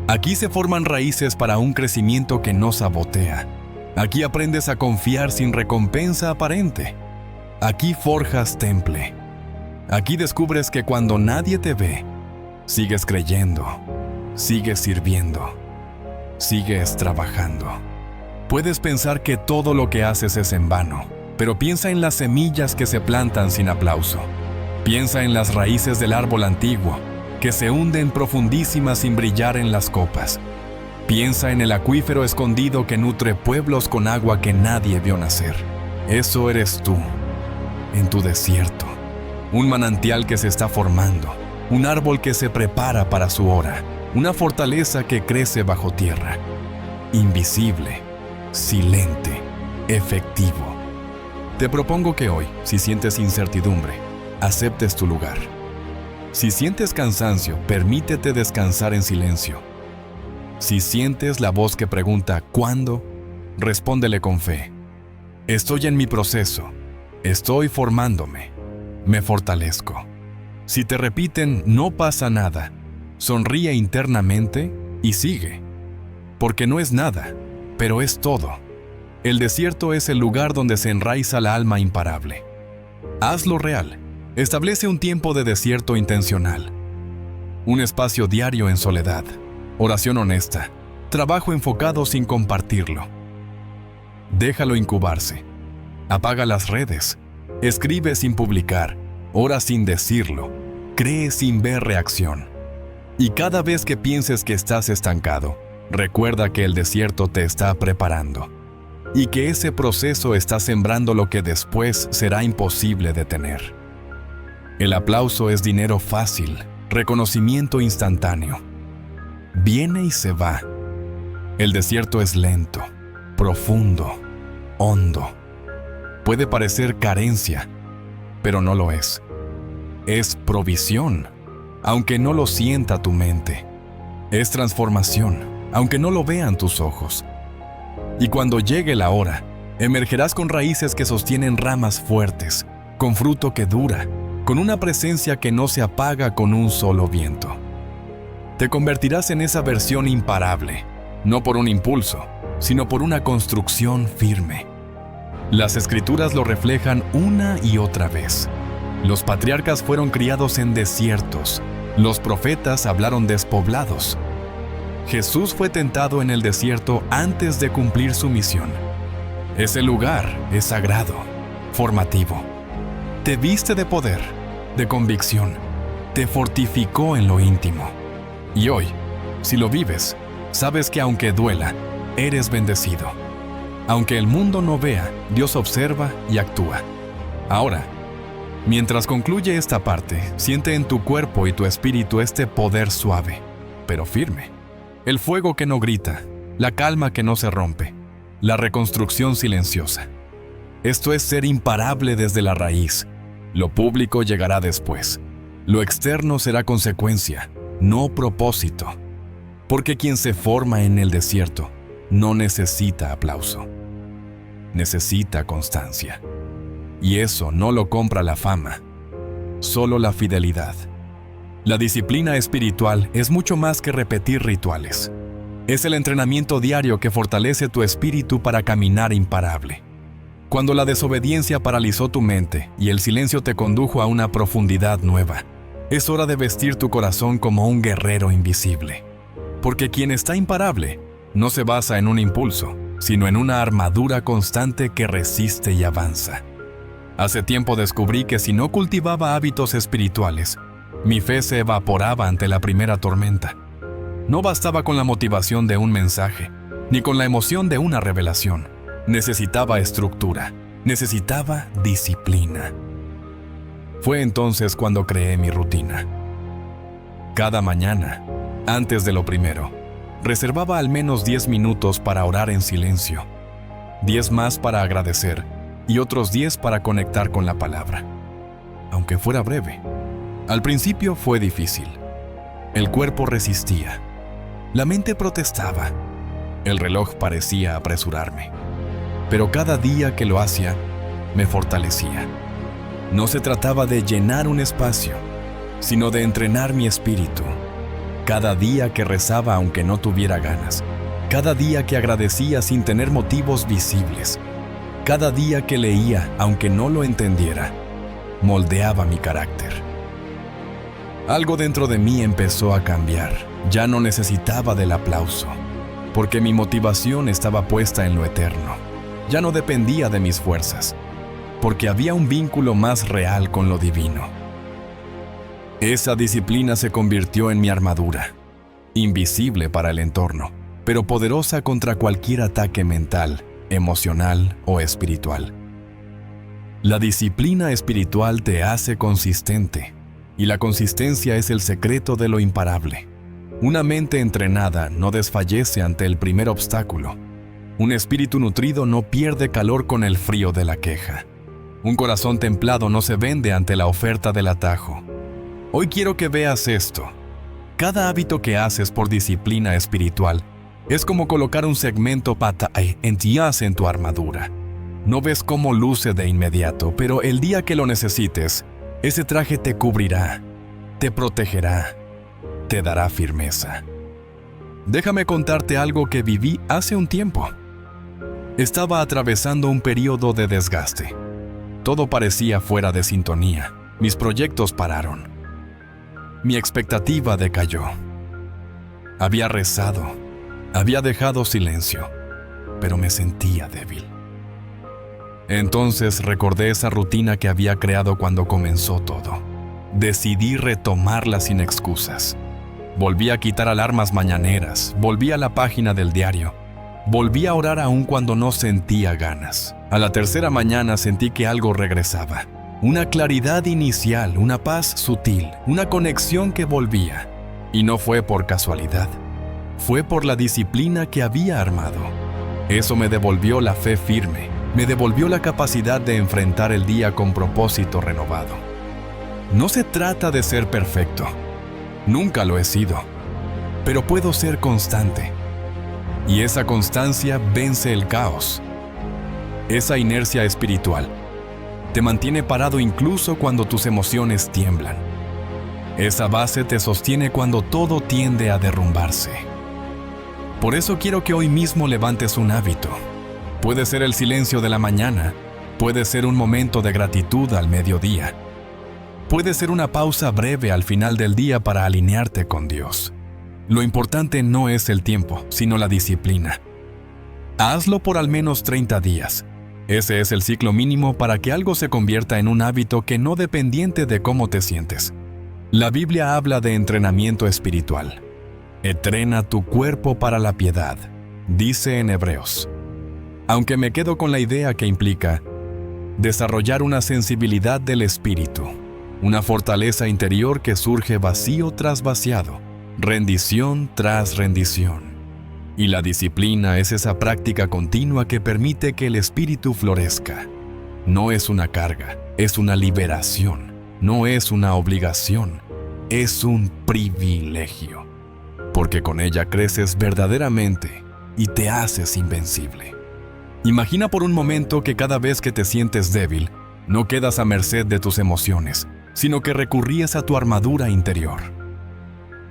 Aquí se forman raíces para un crecimiento que no sabotea. Aquí aprendes a confiar sin recompensa aparente. Aquí forjas temple. Aquí descubres que cuando nadie te ve, sigues creyendo, sigues sirviendo, sigues trabajando. Puedes pensar que todo lo que haces es en vano, pero piensa en las semillas que se plantan sin aplauso. Piensa en las raíces del árbol antiguo, que se hunden profundísimas sin brillar en las copas. Piensa en el acuífero escondido que nutre pueblos con agua que nadie vio nacer. Eso eres tú, en tu desierto. Un manantial que se está formando, un árbol que se prepara para su hora, una fortaleza que crece bajo tierra. Invisible, silente, efectivo. Te propongo que hoy, si sientes incertidumbre, aceptes tu lugar. Si sientes cansancio, permítete descansar en silencio. Si sientes la voz que pregunta ¿cuándo?, respóndele con fe. Estoy en mi proceso, estoy formándome, me fortalezco. Si te repiten no pasa nada, sonríe internamente y sigue. Porque no es nada, pero es todo. El desierto es el lugar donde se enraiza la alma imparable. Hazlo real. Establece un tiempo de desierto intencional. Un espacio diario en soledad. Oración honesta. Trabajo enfocado sin compartirlo. Déjalo incubarse. Apaga las redes. Escribe sin publicar. Ora sin decirlo. Cree sin ver reacción. Y cada vez que pienses que estás estancado, recuerda que el desierto te está preparando. Y que ese proceso está sembrando lo que después será imposible detener. El aplauso es dinero fácil, reconocimiento instantáneo. Viene y se va. El desierto es lento, profundo, hondo. Puede parecer carencia, pero no lo es. Es provisión, aunque no lo sienta tu mente. Es transformación, aunque no lo vean tus ojos. Y cuando llegue la hora, Emergerás con raíces que sostienen ramas fuertes, con fruto que dura, con una presencia que no se apaga con un solo viento. Te convertirás en esa versión imparable, no por un impulso, sino por una construcción firme. Las Escrituras lo reflejan una y otra vez. Los patriarcas fueron criados en desiertos, los profetas hablaron despoblados. Jesús fue tentado en el desierto antes de cumplir su misión. Ese lugar es sagrado, formativo. Te viste de poder, de convicción, te fortificó en lo íntimo. Y hoy, si lo vives, sabes que aunque duela, eres bendecido. Aunque el mundo no vea, Dios observa y actúa. Ahora, mientras concluye esta parte, siente en tu cuerpo y tu espíritu este poder suave, pero firme. El fuego que no grita, la calma que no se rompe, la reconstrucción silenciosa. Esto es ser imparable desde la raíz. Lo público llegará después. Lo externo será consecuencia, no propósito. Porque quien se forma en el desierto no necesita aplauso. Necesita constancia. Y eso no lo compra la fama, solo la fidelidad. La disciplina espiritual es mucho más que repetir rituales. Es el entrenamiento diario que fortalece tu espíritu para caminar imparable. Cuando la desobediencia paralizó tu mente y el silencio te condujo a una profundidad nueva, es hora de vestir tu corazón como un guerrero invisible. Porque quien está imparable no se basa en un impulso, sino en una armadura constante que resiste y avanza. Hace tiempo descubrí que si no cultivaba hábitos espirituales, mi fe se evaporaba ante la primera tormenta. No bastaba con la motivación de un mensaje, ni con la emoción de una revelación. Necesitaba estructura, necesitaba disciplina. Fue entonces cuando creé mi rutina. Cada mañana, antes de lo primero, reservaba al menos 10 minutos para orar en silencio, 10 más para agradecer y otros 10 para conectar con la palabra, aunque fuera breve. Al principio fue difícil. El cuerpo resistía. La mente protestaba. El reloj parecía apresurarme. Pero cada día que lo hacía, me fortalecía. No se trataba de llenar un espacio, sino de entrenar mi espíritu. Cada día que rezaba aunque no tuviera ganas. Cada día que agradecía sin tener motivos visibles. Cada día que leía aunque no lo entendiera, moldeaba mi carácter. Algo dentro de mí empezó a cambiar. Ya no necesitaba del aplauso, porque mi motivación estaba puesta en lo eterno. Ya no dependía de mis fuerzas, porque había un vínculo más real con lo divino. Esa disciplina se convirtió en mi armadura, invisible para el entorno, pero poderosa contra cualquier ataque mental, emocional o espiritual. La disciplina espiritual te hace consistente, y la consistencia es el secreto de lo imparable. Una mente entrenada no desfallece ante el primer obstáculo. Un espíritu nutrido no pierde calor con el frío de la queja. Un corazón templado no se vende ante la oferta del atajo. Hoy quiero que veas esto. Cada hábito que haces por disciplina espiritual es como colocar un segmento en tu armadura. No ves cómo luce de inmediato, pero el día que lo necesites, ese traje te cubrirá, te protegerá, te dará firmeza. Déjame contarte algo que viví hace un tiempo. Estaba atravesando un periodo de desgaste. Todo parecía fuera de sintonía. Mis proyectos pararon. Mi expectativa decayó. Había rezado, había dejado silencio, pero me sentía débil. Entonces recordé esa rutina que había creado cuando comenzó todo. Decidí retomarla sin excusas. Volví a quitar alarmas mañaneras, volví a la página del diario. Volví a orar aún cuando no sentía ganas. A la tercera mañana sentí que algo regresaba. Una claridad inicial, una paz sutil, una conexión que volvía. Y no fue por casualidad. Fue por la disciplina que había armado. Eso me devolvió la fe firme. Me devolvió la capacidad de enfrentar el día con propósito renovado. No se trata de ser perfecto. Nunca lo he sido. Pero puedo ser constante. Y esa constancia vence el caos. Esa inercia espiritual te mantiene parado incluso cuando tus emociones tiemblan. Esa base te sostiene cuando todo tiende a derrumbarse. Por eso quiero que hoy mismo levantes un hábito. Puede ser el silencio de la mañana, puede ser un momento de gratitud al mediodía, puede ser una pausa breve al final del día para alinearte con Dios. Lo importante no es el tiempo, sino la disciplina. Hazlo por al menos 30 días. Ese es el ciclo mínimo para que algo se convierta en un hábito que no dependiente de cómo te sientes. La Biblia habla de entrenamiento espiritual. Entrena tu cuerpo para la piedad, dice en Hebreos. Aunque me quedo con la idea que implica desarrollar una sensibilidad del espíritu, una fortaleza interior que surge vacío tras vaciado, rendición tras rendición. Y la disciplina es esa práctica continua que permite que el espíritu florezca. No es una carga, es una liberación. No es una obligación, es un privilegio. Porque con ella creces verdaderamente y te haces invencible. Imagina por un momento que cada vez que te sientes débil, no quedas a merced de tus emociones, sino que recurrías a tu armadura interior.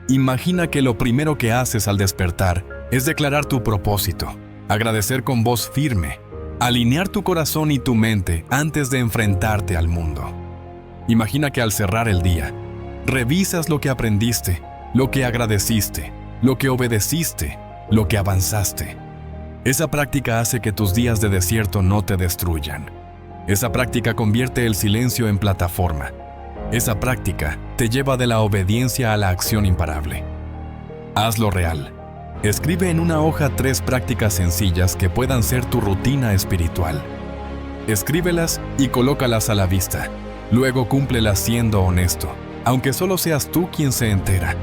Imagina que lo primero que haces al despertar es declarar tu propósito, agradecer con voz firme, alinear tu corazón y tu mente antes de enfrentarte al mundo. Imagina que al cerrar el día, revisas lo que aprendiste, lo que agradeciste, lo que obedeciste, lo que avanzaste. Esa práctica hace que tus días de desierto no te destruyan. Esa práctica convierte el silencio en plataforma. Esa práctica te lleva de la obediencia a la acción imparable. Hazlo real. Escribe en una hoja 3 prácticas sencillas que puedan ser tu rutina espiritual. Escríbelas y colócalas a la vista. Luego cúmplelas siendo honesto, aunque solo seas tú quien se entera.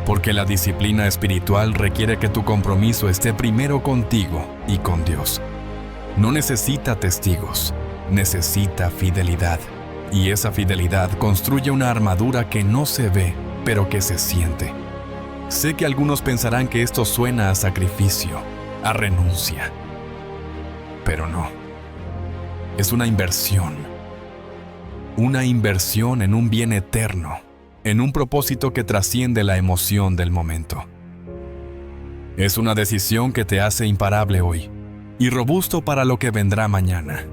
Porque la disciplina espiritual requiere que tu compromiso esté primero contigo y con Dios. No necesita testigos, necesita fidelidad. Y esa fidelidad construye una armadura que no se ve, pero que se siente. Sé que algunos pensarán que esto suena a sacrificio, a renuncia. Pero no. Es una inversión. Una inversión en un bien eterno, en un propósito que trasciende la emoción del momento. Es una decisión que te hace imparable hoy y robusto para lo que vendrá mañana.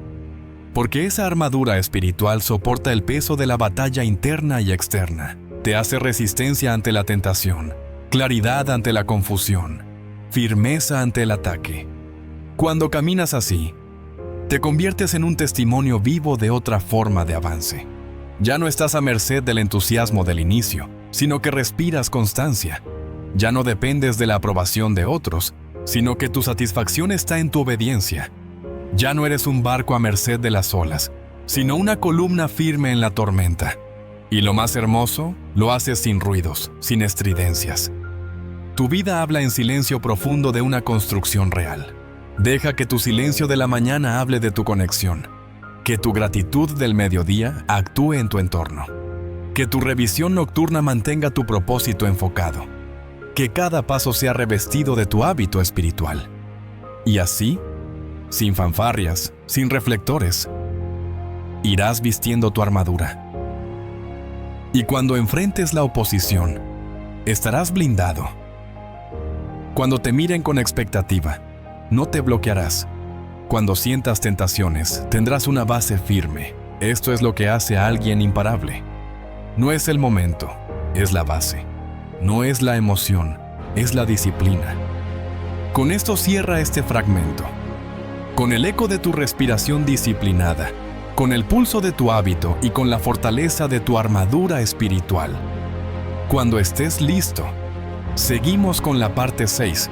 Porque esa armadura espiritual soporta el peso de la batalla interna y externa. Te hace resistencia ante la tentación, claridad ante la confusión, firmeza ante el ataque. Cuando caminas así, te conviertes en un testimonio vivo de otra forma de avance. Ya no estás a merced del entusiasmo del inicio, sino que respiras constancia. Ya no dependes de la aprobación de otros, sino que tu satisfacción está en tu obediencia. Ya no eres un barco a merced de las olas, sino una columna firme en la tormenta. Y lo más hermoso, lo haces sin ruidos, sin estridencias. Tu vida habla en silencio profundo de una construcción real. Deja que tu silencio de la mañana hable de tu conexión. Que tu gratitud del mediodía actúe en tu entorno. Que tu revisión nocturna mantenga tu propósito enfocado. Que cada paso sea revestido de tu hábito espiritual. Y así, sin fanfarrias, sin reflectores, irás vistiendo tu armadura. Y cuando enfrentes la oposición, estarás blindado. Cuando te miren con expectativa, no te bloquearás. Cuando sientas tentaciones, tendrás una base firme. Esto es lo que hace a alguien imparable. No es el momento, es la base. No es la emoción, es la disciplina. Con esto cierra este fragmento. Con el eco de tu respiración disciplinada, con el pulso de tu hábito y con la fortaleza de tu armadura espiritual. Cuando estés listo, seguimos con la parte 6,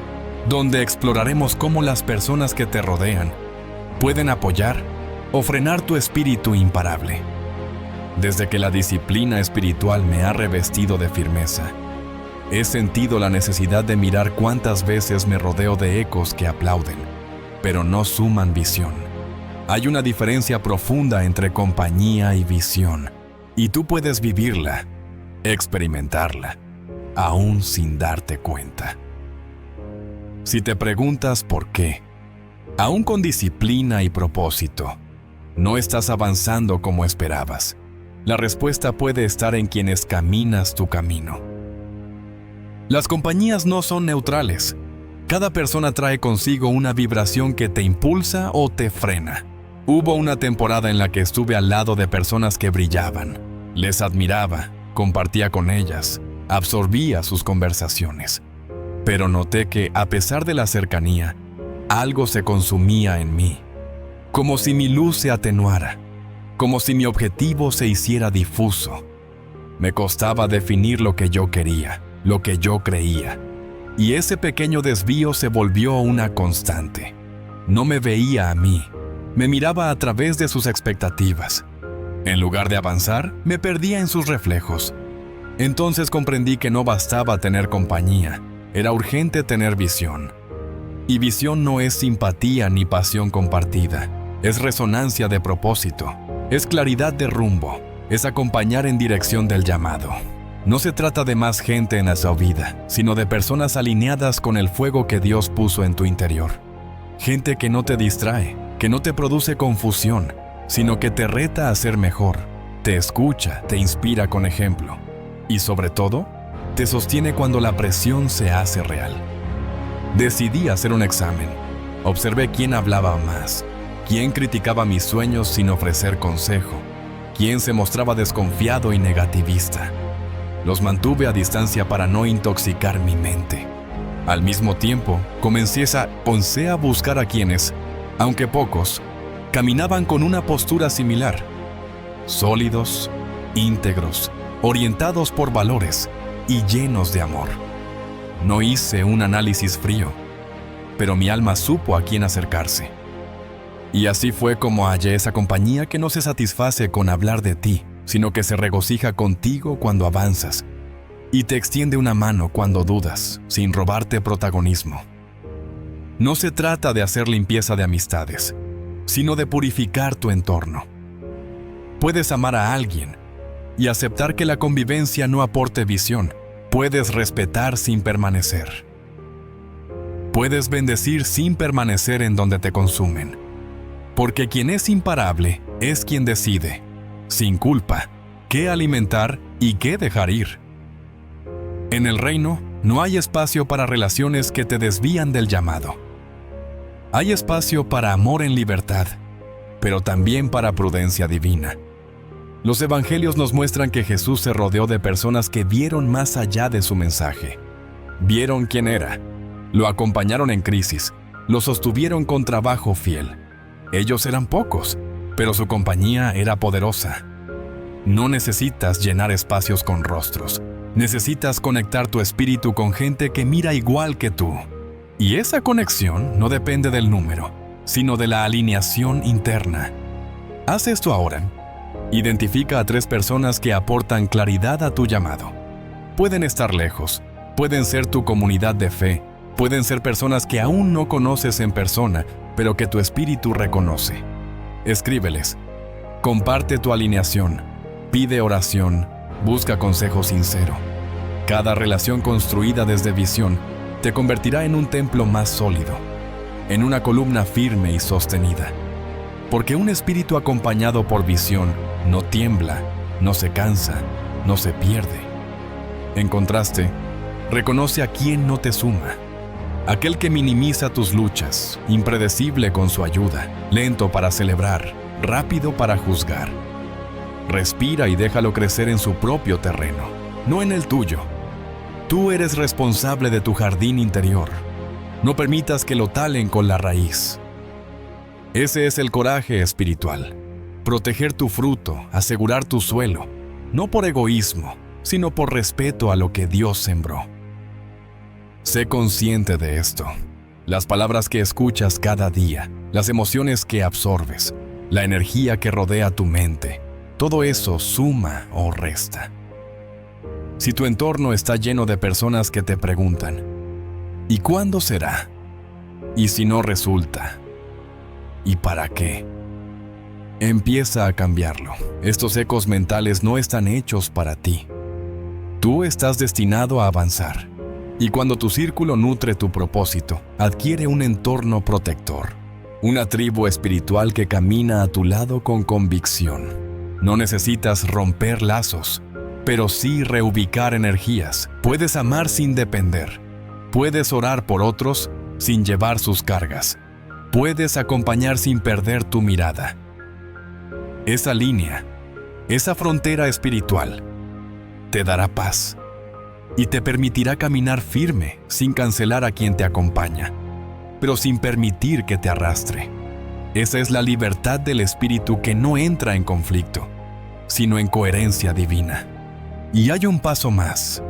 donde exploraremos cómo las personas que te rodean pueden apoyar o frenar tu espíritu imparable. Desde que la disciplina espiritual me ha revestido de firmeza, he sentido la necesidad de mirar cuántas veces me rodeo de ecos que aplauden, pero no suman visión. Hay una diferencia profunda entre compañía y visión, y tú puedes vivirla, experimentarla, aún sin darte cuenta. Si te preguntas por qué, Aún con disciplina y propósito, no estás avanzando como esperabas. La respuesta puede estar en quienes caminas tu camino. Las compañías no son neutrales. Cada persona trae consigo una vibración que te impulsa o te frena. Hubo una temporada en la que estuve al lado de personas que brillaban. Les admiraba, compartía con ellas, absorbía sus conversaciones. Pero noté que, a pesar de la cercanía, algo se consumía en mí. Como si mi luz se atenuara, como si mi objetivo se hiciera difuso. Me costaba definir lo que yo quería, lo que yo creía. Y ese pequeño desvío se volvió una constante. No me veía a mí, me miraba a través de sus expectativas. En lugar de avanzar, me perdía en sus reflejos. Entonces comprendí que no bastaba tener compañía, era urgente tener visión. Y visión no es simpatía ni pasión compartida, es resonancia de propósito, es claridad de rumbo, es acompañar en dirección del llamado. No se trata de más gente en esa vida, sino de personas alineadas con el fuego que Dios puso en tu interior. Gente que no te distrae, que no te produce confusión, sino que te reta a ser mejor, te escucha, te inspira con ejemplo y sobre todo, te sostiene cuando la presión se hace real. Decidí hacer un examen. Observé quién hablaba más, quién criticaba mis sueños sin ofrecer consejo, quién se mostraba desconfiado y negativista. Los mantuve a distancia para no intoxicar mi mente. Al mismo tiempo, comencé a buscar a quienes, aunque pocos, caminaban con una postura similar. Sólidos, íntegros, orientados por valores y llenos de amor. No hice un análisis frío, pero mi alma supo a quién acercarse. Y así fue como hallé esa compañía que no se satisface con hablar de ti, sino que se regocija contigo cuando avanzas y te extiende una mano cuando dudas, sin robarte protagonismo. No se trata de hacer limpieza de amistades, sino de purificar tu entorno. Puedes amar a alguien y aceptar que la convivencia no aporte visión. Puedes respetar sin permanecer. Puedes bendecir sin permanecer en donde te consumen. Porque quien es imparable es quien decide, sin culpa, qué alimentar y qué dejar ir. En el reino no hay espacio para relaciones que te desvían del llamado. Hay espacio para amor en libertad, pero también para prudencia divina. Los evangelios nos muestran que Jesús se rodeó de personas que vieron más allá de su mensaje. Vieron quién era, lo acompañaron en crisis, lo sostuvieron con trabajo fiel. Ellos eran pocos, pero su compañía era poderosa. No necesitas llenar espacios con rostros. Necesitas conectar tu espíritu con gente que mira igual que tú. Y esa conexión no depende del número, sino de la alineación interna. Haz esto ahora. Identifica a 3 personas que aportan claridad a tu llamado. Pueden estar lejos, pueden ser tu comunidad de fe, pueden ser personas que aún no conoces en persona, pero que tu espíritu reconoce. Escríbeles. Comparte tu alineación. Pide oración. Busca consejo sincero. Cada relación construida desde visión te convertirá en un templo más sólido, en una columna firme y sostenida. Porque un espíritu acompañado por visión no tiembla, no se cansa, no se pierde. En contraste, reconoce a quien no te suma. Aquel que minimiza tus luchas, impredecible con su ayuda, lento para celebrar, rápido para juzgar. Respira y déjalo crecer en su propio terreno, no en el tuyo. Tú eres responsable de tu jardín interior. No permitas que lo talen con la raíz. Ese es el coraje espiritual. Proteger tu fruto, asegurar tu suelo, no por egoísmo, sino por respeto a lo que Dios sembró. Sé consciente de esto. Las palabras que escuchas cada día, las emociones que absorbes, la energía que rodea tu mente, todo eso suma o resta. Si tu entorno está lleno de personas que te preguntan, ¿y cuándo será? ¿Y si no resulta? ¿Y para qué? Empieza a cambiarlo. Estos ecos mentales no están hechos para ti. Tú estás destinado a avanzar. Y cuando tu círculo nutre tu propósito, adquiere un entorno protector. Una tribu espiritual que camina a tu lado con convicción. No necesitas romper lazos, pero sí reubicar energías. Puedes amar sin depender. Puedes orar por otros sin llevar sus cargas. Puedes acompañar sin perder tu mirada. Esa línea, esa frontera espiritual, te dará paz y te permitirá caminar firme sin cancelar a quien te acompaña, pero sin permitir que te arrastre. Esa es la libertad del espíritu que no entra en conflicto, sino en coherencia divina. Y hay un paso más.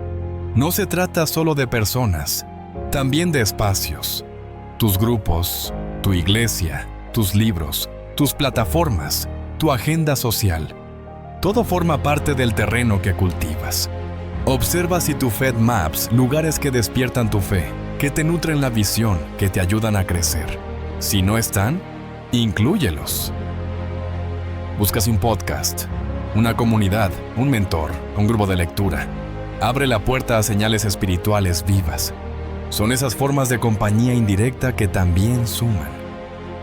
No se trata solo de personas, también de espacios. Tus grupos, tu iglesia, tus libros, tus plataformas, tu agenda social. Todo forma parte del terreno que cultivas. Observa si tu fe maps lugares que despiertan tu fe, que te nutren la visión, que te ayudan a crecer. Si no están, inclúyelos. Buscas un podcast, una comunidad, un mentor, un grupo de lectura. Abre la puerta a señales espirituales vivas. Son esas formas de compañía indirecta que también suman.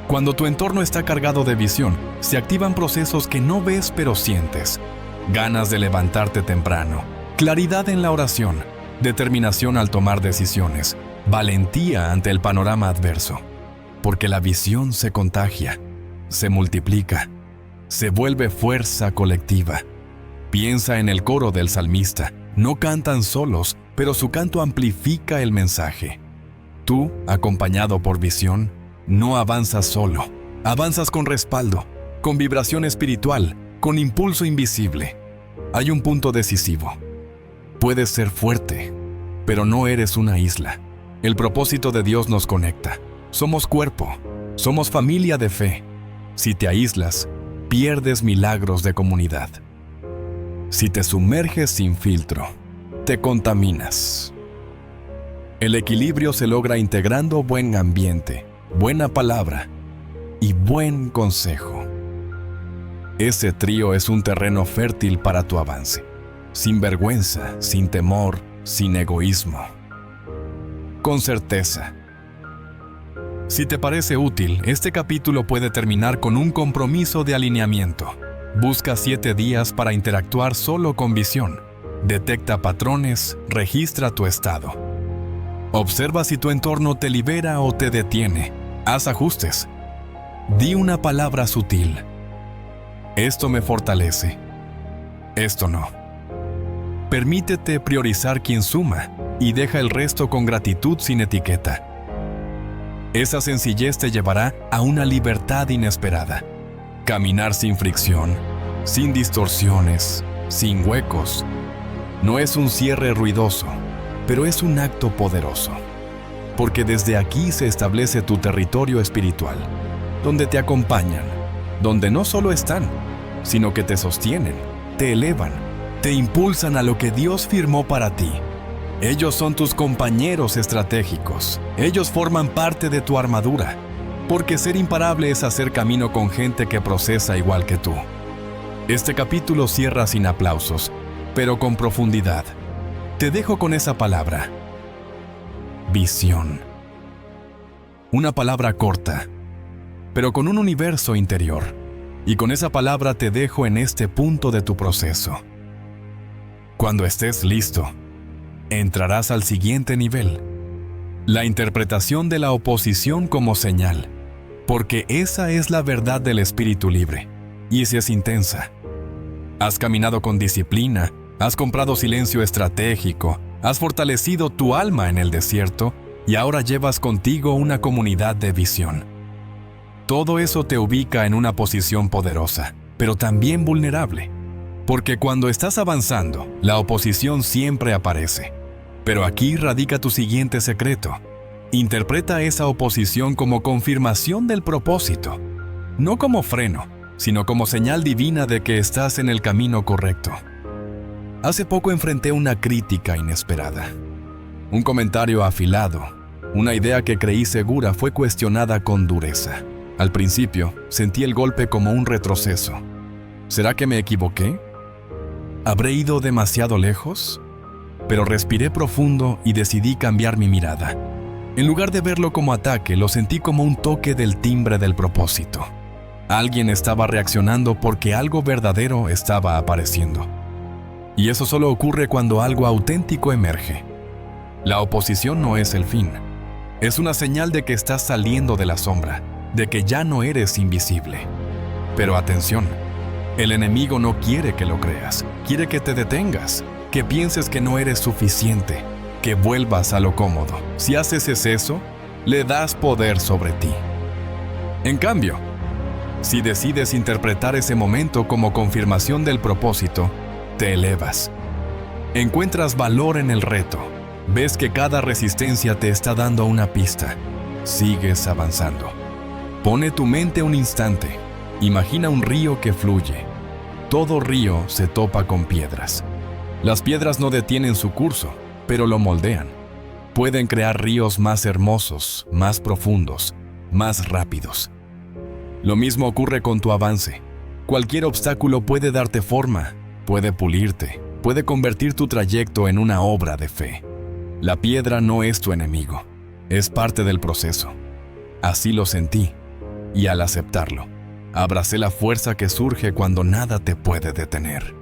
Cuando tu entorno está cargado de visión, se activan procesos que no ves pero sientes. Ganas de levantarte temprano, claridad en la oración, determinación al tomar decisiones, valentía ante el panorama adverso. Porque la visión se contagia, se multiplica, se vuelve fuerza colectiva. Piensa en el coro del salmista. No cantan solos, pero su canto amplifica el mensaje. Tú, acompañado por visión, no avanzas solo. Avanzas con respaldo, con vibración espiritual, con impulso invisible. Hay un punto decisivo. Puedes ser fuerte, pero no eres una isla. El propósito de Dios nos conecta. Somos cuerpo, somos familia de fe. Si te aíslas, pierdes milagros de comunidad. Si te sumerges sin filtro, te contaminas. El equilibrio se logra integrando buen ambiente, buena palabra y buen consejo. Ese trío es un terreno fértil para tu avance, sin vergüenza, sin temor, sin egoísmo. Con certeza. Si te parece útil, este capítulo puede terminar con un compromiso de alineamiento. Busca 7 días para interactuar solo con visión. Detecta patrones, registra tu estado. Observa si tu entorno te libera o te detiene. Haz ajustes. Di una palabra sutil. Esto me fortalece. Esto no. Permítete priorizar quien suma y deja el resto con gratitud sin etiqueta. Esa sencillez te llevará a una libertad inesperada. Caminar sin fricción, sin distorsiones, sin huecos. No es un cierre ruidoso, pero es un acto poderoso. Porque desde aquí se establece tu territorio espiritual, donde te acompañan, donde no solo están, sino que te sostienen, te elevan, te impulsan a lo que Dios firmó para ti. Ellos son tus compañeros estratégicos. Ellos forman parte de tu armadura. Porque ser imparable es hacer camino con gente que procesa igual que tú. Este capítulo cierra sin aplausos, pero con profundidad. Te dejo con esa palabra. Visión. Una palabra corta, pero con un universo interior. Y con esa palabra te dejo en este punto de tu proceso. Cuando estés listo, entrarás al siguiente nivel. La interpretación de la oposición como señal. Porque esa es la verdad del espíritu libre, y esa es intensa. Has caminado con disciplina, has comprado silencio estratégico, has fortalecido tu alma en el desierto, y ahora llevas contigo una comunidad de visión. Todo eso te ubica en una posición poderosa, pero también vulnerable. Porque cuando estás avanzando, la oposición siempre aparece. Pero aquí radica tu siguiente secreto. Interpreta esa oposición como confirmación del propósito, no como freno, sino como señal divina de que estás en el camino correcto. Hace poco enfrenté una crítica inesperada. Un comentario afilado, una idea que creí segura fue cuestionada con dureza. Al principio, sentí el golpe como un retroceso. ¿Será que me equivoqué? ¿Habré ido demasiado lejos? Pero respiré profundo y decidí cambiar mi mirada. En lugar de verlo como ataque, lo sentí como un toque del timbre del propósito. Alguien estaba reaccionando porque algo verdadero estaba apareciendo. Y eso solo ocurre cuando algo auténtico emerge. La oposición no es el fin. Es una señal de que estás saliendo de la sombra, de que ya no eres invisible. Pero atención, el enemigo no quiere que lo creas, quiere que te detengas, que pienses que no eres suficiente, que vuelvas a lo cómodo. Si haces eso, le das poder sobre ti. En cambio, si decides interpretar ese momento como confirmación del propósito, te elevas. Encuentras valor en el reto. Ves que cada resistencia te está dando una pista. Sigues avanzando. Pone tu mente un instante. Imagina un río que fluye. Todo río se topa con piedras. Las piedras no detienen su curso, pero lo moldean. Pueden crear ríos más hermosos, más profundos, más rápidos. Lo mismo ocurre con tu avance. Cualquier obstáculo puede darte forma, puede pulirte, puede convertir tu trayecto en una obra de fe. La piedra no es tu enemigo, es parte del proceso. Así lo sentí, y al aceptarlo, abracé la fuerza que surge cuando nada te puede detener.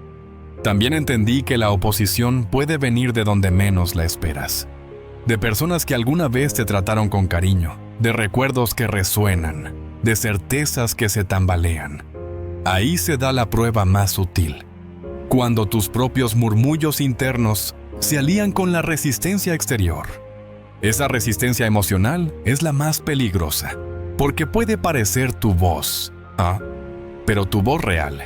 También entendí que la oposición puede venir de donde menos la esperas. De personas que alguna vez te trataron con cariño, de recuerdos que resuenan, de certezas que se tambalean. Ahí se da la prueba más sutil. Cuando tus propios murmullos internos se alían con la resistencia exterior. Esa resistencia emocional es la más peligrosa, porque puede parecer tu voz, pero tu voz real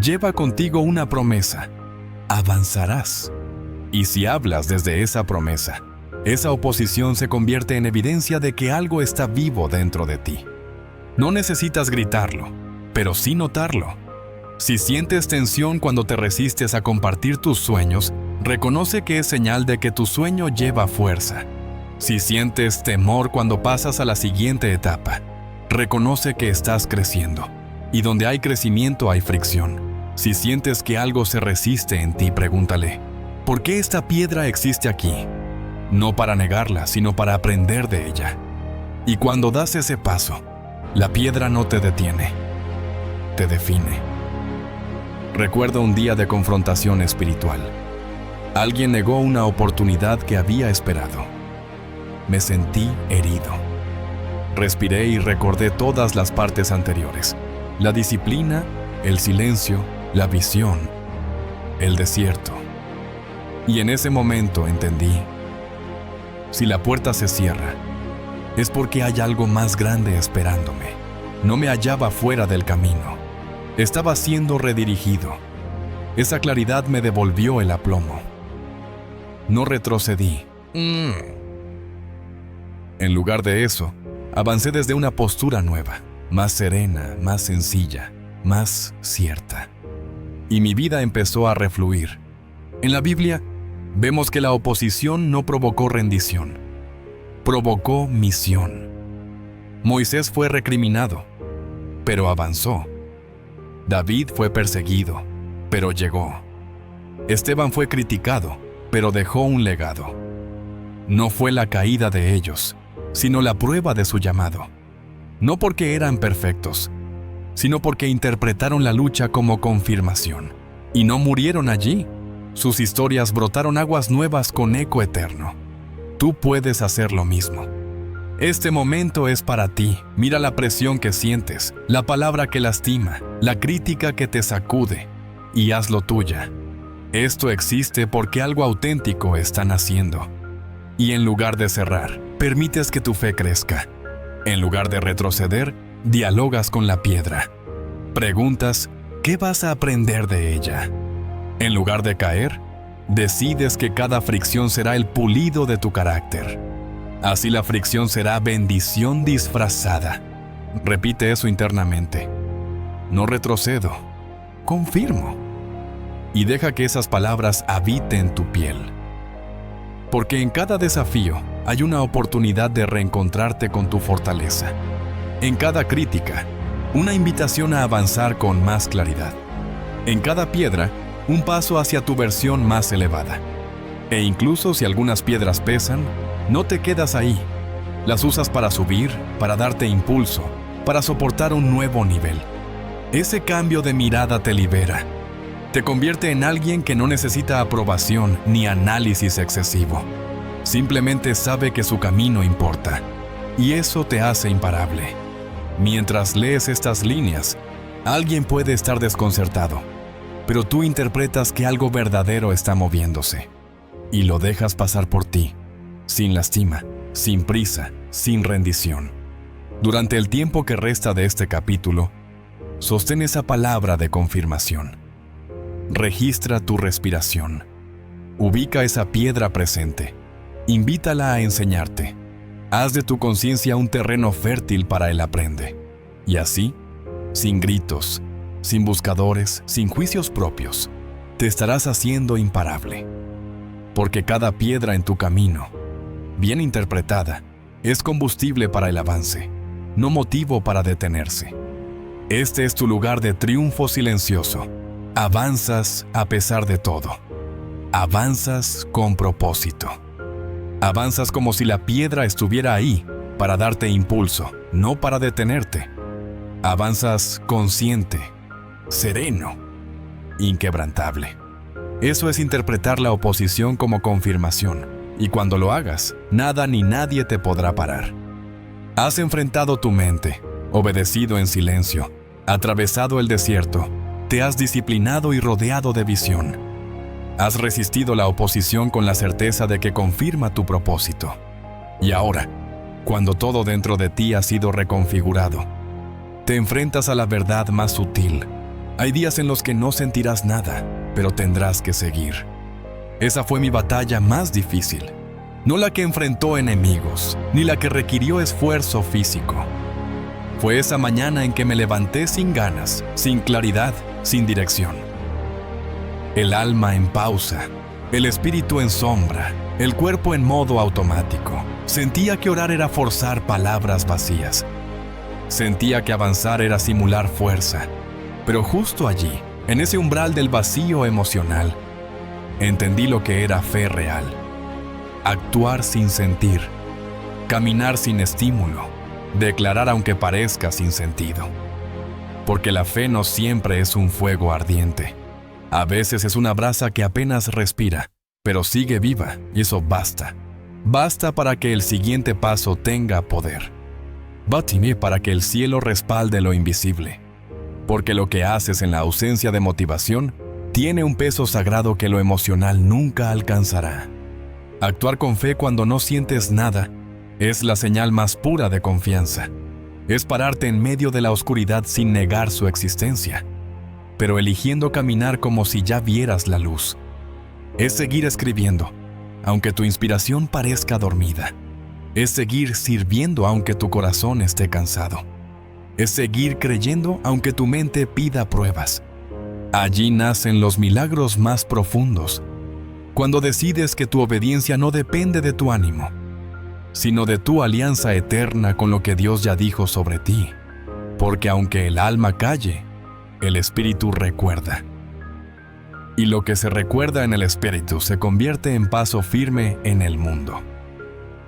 lleva contigo una promesa. Avanzarás. Y si hablas desde esa promesa, esa oposición se convierte en evidencia de que algo está vivo dentro de ti. No necesitas gritarlo, pero sí notarlo. Si sientes tensión cuando te resistes a compartir tus sueños, reconoce que es señal de que tu sueño lleva fuerza. Si sientes temor cuando pasas a la siguiente etapa, reconoce que estás creciendo. Y donde hay crecimiento hay fricción. Si sientes que algo se resiste en ti, pregúntale, ¿por qué esta piedra existe aquí? No para negarla, sino para aprender de ella. Y cuando das ese paso, la piedra no te detiene, te define. Recuerdo un día de confrontación espiritual. Alguien negó una oportunidad que había esperado. Me sentí herido. Respiré y recordé todas las partes anteriores. La disciplina, el silencio, la visión, el desierto. Y en ese momento entendí, si la puerta se cierra, es porque hay algo más grande esperándome. No me hallaba fuera del camino. Estaba siendo redirigido. Esa claridad me devolvió el aplomo. No retrocedí. En lugar de eso, avancé desde una postura nueva, más serena, más sencilla, más cierta. Y mi vida empezó a refluir. En la Biblia, vemos que la oposición no provocó rendición, provocó misión. Moisés fue recriminado, pero avanzó. David fue perseguido, pero llegó. Esteban fue criticado, pero dejó un legado. No fue la caída de ellos, sino la prueba de su llamado. No porque eran perfectos, sino porque interpretaron la lucha como confirmación. Y no murieron allí. Sus historias brotaron aguas nuevas con eco eterno. Tú puedes hacer lo mismo. Este momento es para ti. Mira la presión que sientes, la palabra que lastima, la crítica que te sacude, y hazlo tuya. Esto existe porque algo auténtico está naciendo. Y en lugar de cerrar, permites que tu fe crezca. En lugar de retroceder, dialogas con la piedra. Preguntas, ¿qué vas a aprender de ella? En lugar de caer, decides que cada fricción será el pulido de tu carácter. Así la fricción será bendición disfrazada. Repite eso internamente. No retrocedo, confirmo. Y deja que esas palabras habiten tu piel. Porque en cada desafío hay una oportunidad de reencontrarte con tu fortaleza. En cada crítica, una invitación a avanzar con más claridad. En cada piedra, un paso hacia tu versión más elevada. E incluso si algunas piedras pesan, no te quedas ahí. Las usas para subir, para darte impulso, para soportar un nuevo nivel. Ese cambio de mirada te libera. Te convierte en alguien que no necesita aprobación ni análisis excesivo. Simplemente sabe que su camino importa. Y eso te hace imparable. Mientras lees estas líneas, alguien puede estar desconcertado, pero tú interpretas que algo verdadero está moviéndose. Y lo dejas pasar por ti, sin lastima, sin prisa, sin rendición. Durante el tiempo que resta de este capítulo, sostén esa palabra de confirmación. Registra tu respiración. Ubica esa piedra presente. Invítala a enseñarte. Haz de tu conciencia un terreno fértil para el aprende. Y así, sin gritos, sin buscadores, sin juicios propios, te estarás haciendo imparable. Porque cada piedra en tu camino, bien interpretada, es combustible para el avance, no motivo para detenerse. Este es tu lugar de triunfo silencioso. Avanzas a pesar de todo. Avanzas con propósito. Avanzas como si la piedra estuviera ahí para darte impulso, no para detenerte. Avanzas consciente, sereno, inquebrantable. Eso es interpretar la oposición como confirmación, y cuando lo hagas, nada ni nadie te podrá parar. Has enfrentado tu mente, obedecido en silencio, atravesado el desierto, te has disciplinado y rodeado de visión. Has resistido la oposición con la certeza de que confirma tu propósito. Y ahora, cuando todo dentro de ti ha sido reconfigurado, te enfrentas a la verdad más sutil. Hay días en los que no sentirás nada, pero tendrás que seguir. Esa fue mi batalla más difícil. No la que enfrentó enemigos, ni la que requirió esfuerzo físico. Fue esa mañana en que me levanté sin ganas, sin claridad, sin dirección. El alma en pausa, el espíritu en sombra, el cuerpo en modo automático. Sentía que orar era forzar palabras vacías. Sentía que avanzar era simular fuerza. Pero justo allí, en ese umbral del vacío emocional, entendí lo que era fe real. Actuar sin sentir, caminar sin estímulo, declarar aunque parezca sin sentido. Porque la fe no siempre es un fuego ardiente. A veces es una brasa que apenas respira, pero sigue viva, y eso basta. Basta para que el siguiente paso tenga poder. Bátime para que el cielo respalde lo invisible. Porque lo que haces en la ausencia de motivación tiene un peso sagrado que lo emocional nunca alcanzará. Actuar con fe cuando no sientes nada es la señal más pura de confianza. Es pararte en medio de la oscuridad sin negar su existencia, pero eligiendo caminar como si ya vieras la luz. Es seguir escribiendo, aunque tu inspiración parezca dormida. Es seguir sirviendo aunque tu corazón esté cansado. Es seguir creyendo aunque tu mente pida pruebas. Allí nacen los milagros más profundos, cuando decides que tu obediencia no depende de tu ánimo, sino de tu alianza eterna con lo que Dios ya dijo sobre ti. Porque aunque el alma calle, el espíritu recuerda. Y lo que se recuerda en el espíritu se convierte en paso firme en el mundo.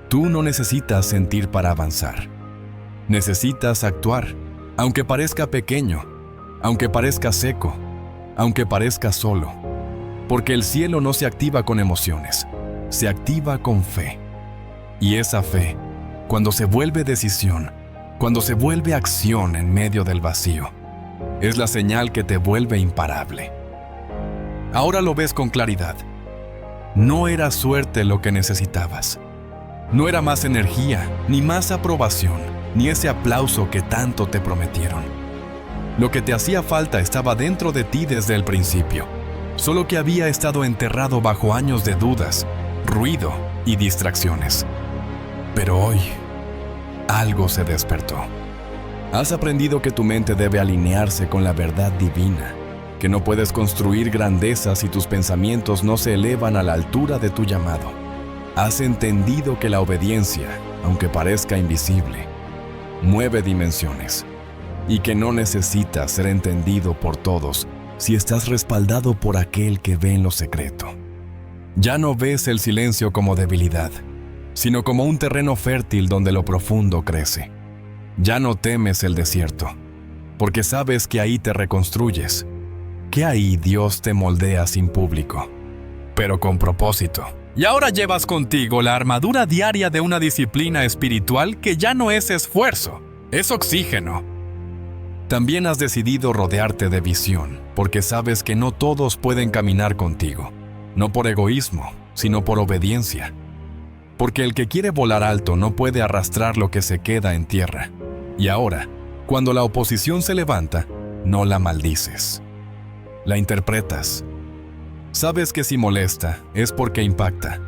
Tú no necesitas sentir para avanzar. Necesitas actuar, aunque parezca pequeño, aunque parezca seco, aunque parezca solo. Porque el cielo no se activa con emociones, se activa con fe. Y esa fe, cuando se vuelve decisión, cuando se vuelve acción en medio del vacío, es la señal que te vuelve imparable. Ahora lo ves con claridad. No era suerte lo que necesitabas. No era más energía, ni más aprobación, ni ese aplauso que tanto te prometieron. Lo que te hacía falta estaba dentro de ti desde el principio, solo que había estado enterrado bajo años de dudas, ruido y distracciones. Pero hoy, algo se despertó. Has aprendido que tu mente debe alinearse con la verdad divina, que no puedes construir grandeza si tus pensamientos no se elevan a la altura de tu llamado. Has entendido que la obediencia, aunque parezca invisible, mueve dimensiones, y que no necesita ser entendido por todos si estás respaldado por aquel que ve en lo secreto. Ya no ves el silencio como debilidad, sino como un terreno fértil donde lo profundo crece. Ya no temes el desierto, porque sabes que ahí te reconstruyes, que ahí Dios te moldea sin público, pero con propósito. Y ahora llevas contigo la armadura diaria de una disciplina espiritual que ya no es esfuerzo, es oxígeno. También has decidido rodearte de visión, porque sabes que no todos pueden caminar contigo, no por egoísmo, sino por obediencia. Porque el que quiere volar alto no puede arrastrar lo que se queda en tierra. Y ahora, cuando la oposición se levanta, no la maldices. La interpretas. Sabes que si molesta, es porque impacta.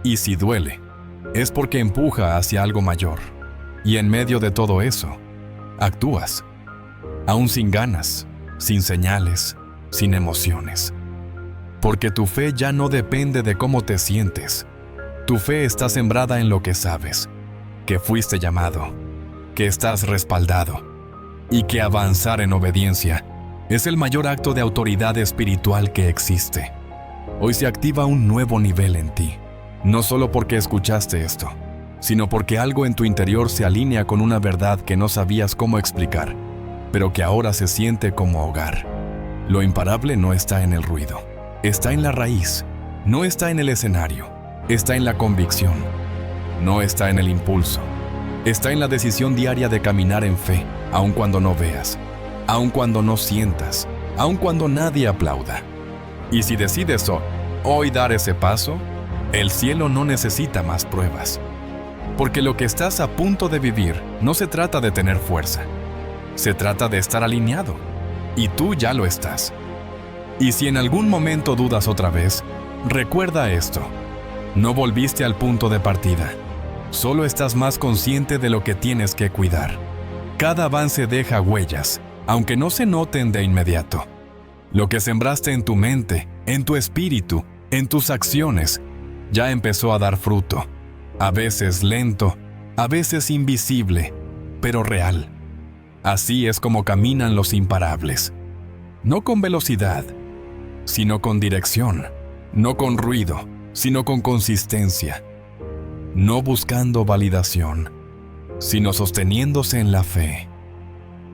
Y si duele, es porque empuja hacia algo mayor. Y en medio de todo eso, actúas. Aún sin ganas, sin señales, sin emociones. Porque tu fe ya no depende de cómo te sientes. Tu fe está sembrada en lo que sabes, que fuiste llamado, que estás respaldado, y que avanzar en obediencia es el mayor acto de autoridad espiritual que existe. Hoy se activa un nuevo nivel en ti, no solo porque escuchaste esto, sino porque algo en tu interior se alinea con una verdad que no sabías cómo explicar, pero que ahora se siente como hogar. Lo imparable no está en el ruido, está en la raíz, no está en el escenario, está en la convicción, no está en el impulso, está en la decisión diaria de caminar en fe, aun cuando no veas, aun cuando no sientas, aun cuando nadie aplauda. Y si decides hoy dar ese paso, el cielo no necesita más pruebas. Porque lo que estás a punto de vivir no se trata de tener fuerza, se trata de estar alineado, y tú ya lo estás. Y si en algún momento dudas otra vez, recuerda esto: no volviste al punto de partida, solo estás más consciente de lo que tienes que cuidar. Cada avance deja huellas, aunque no se noten de inmediato. Lo que sembraste en tu mente, en tu espíritu, en tus acciones, ya empezó a dar fruto. A veces lento, a veces invisible, pero real. Así es como caminan los imparables. No con velocidad, sino con dirección. No con ruido, sino con consistencia. No buscando validación, sino sosteniéndose en la fe.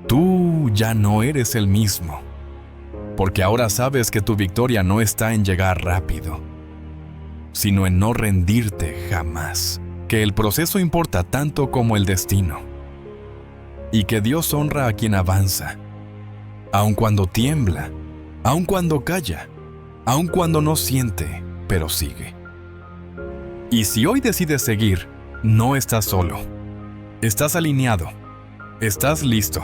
Tú ya no eres el mismo, porque ahora sabes que tu victoria no está en llegar rápido, sino en no rendirte jamás, que el proceso importa tanto como el destino, y que Dios honra a quien avanza, aun cuando tiembla, aun cuando calla, aun cuando no siente, pero sigue. Y si hoy decides seguir, no estás solo, estás alineado, estás listo.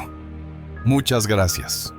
Muchas gracias.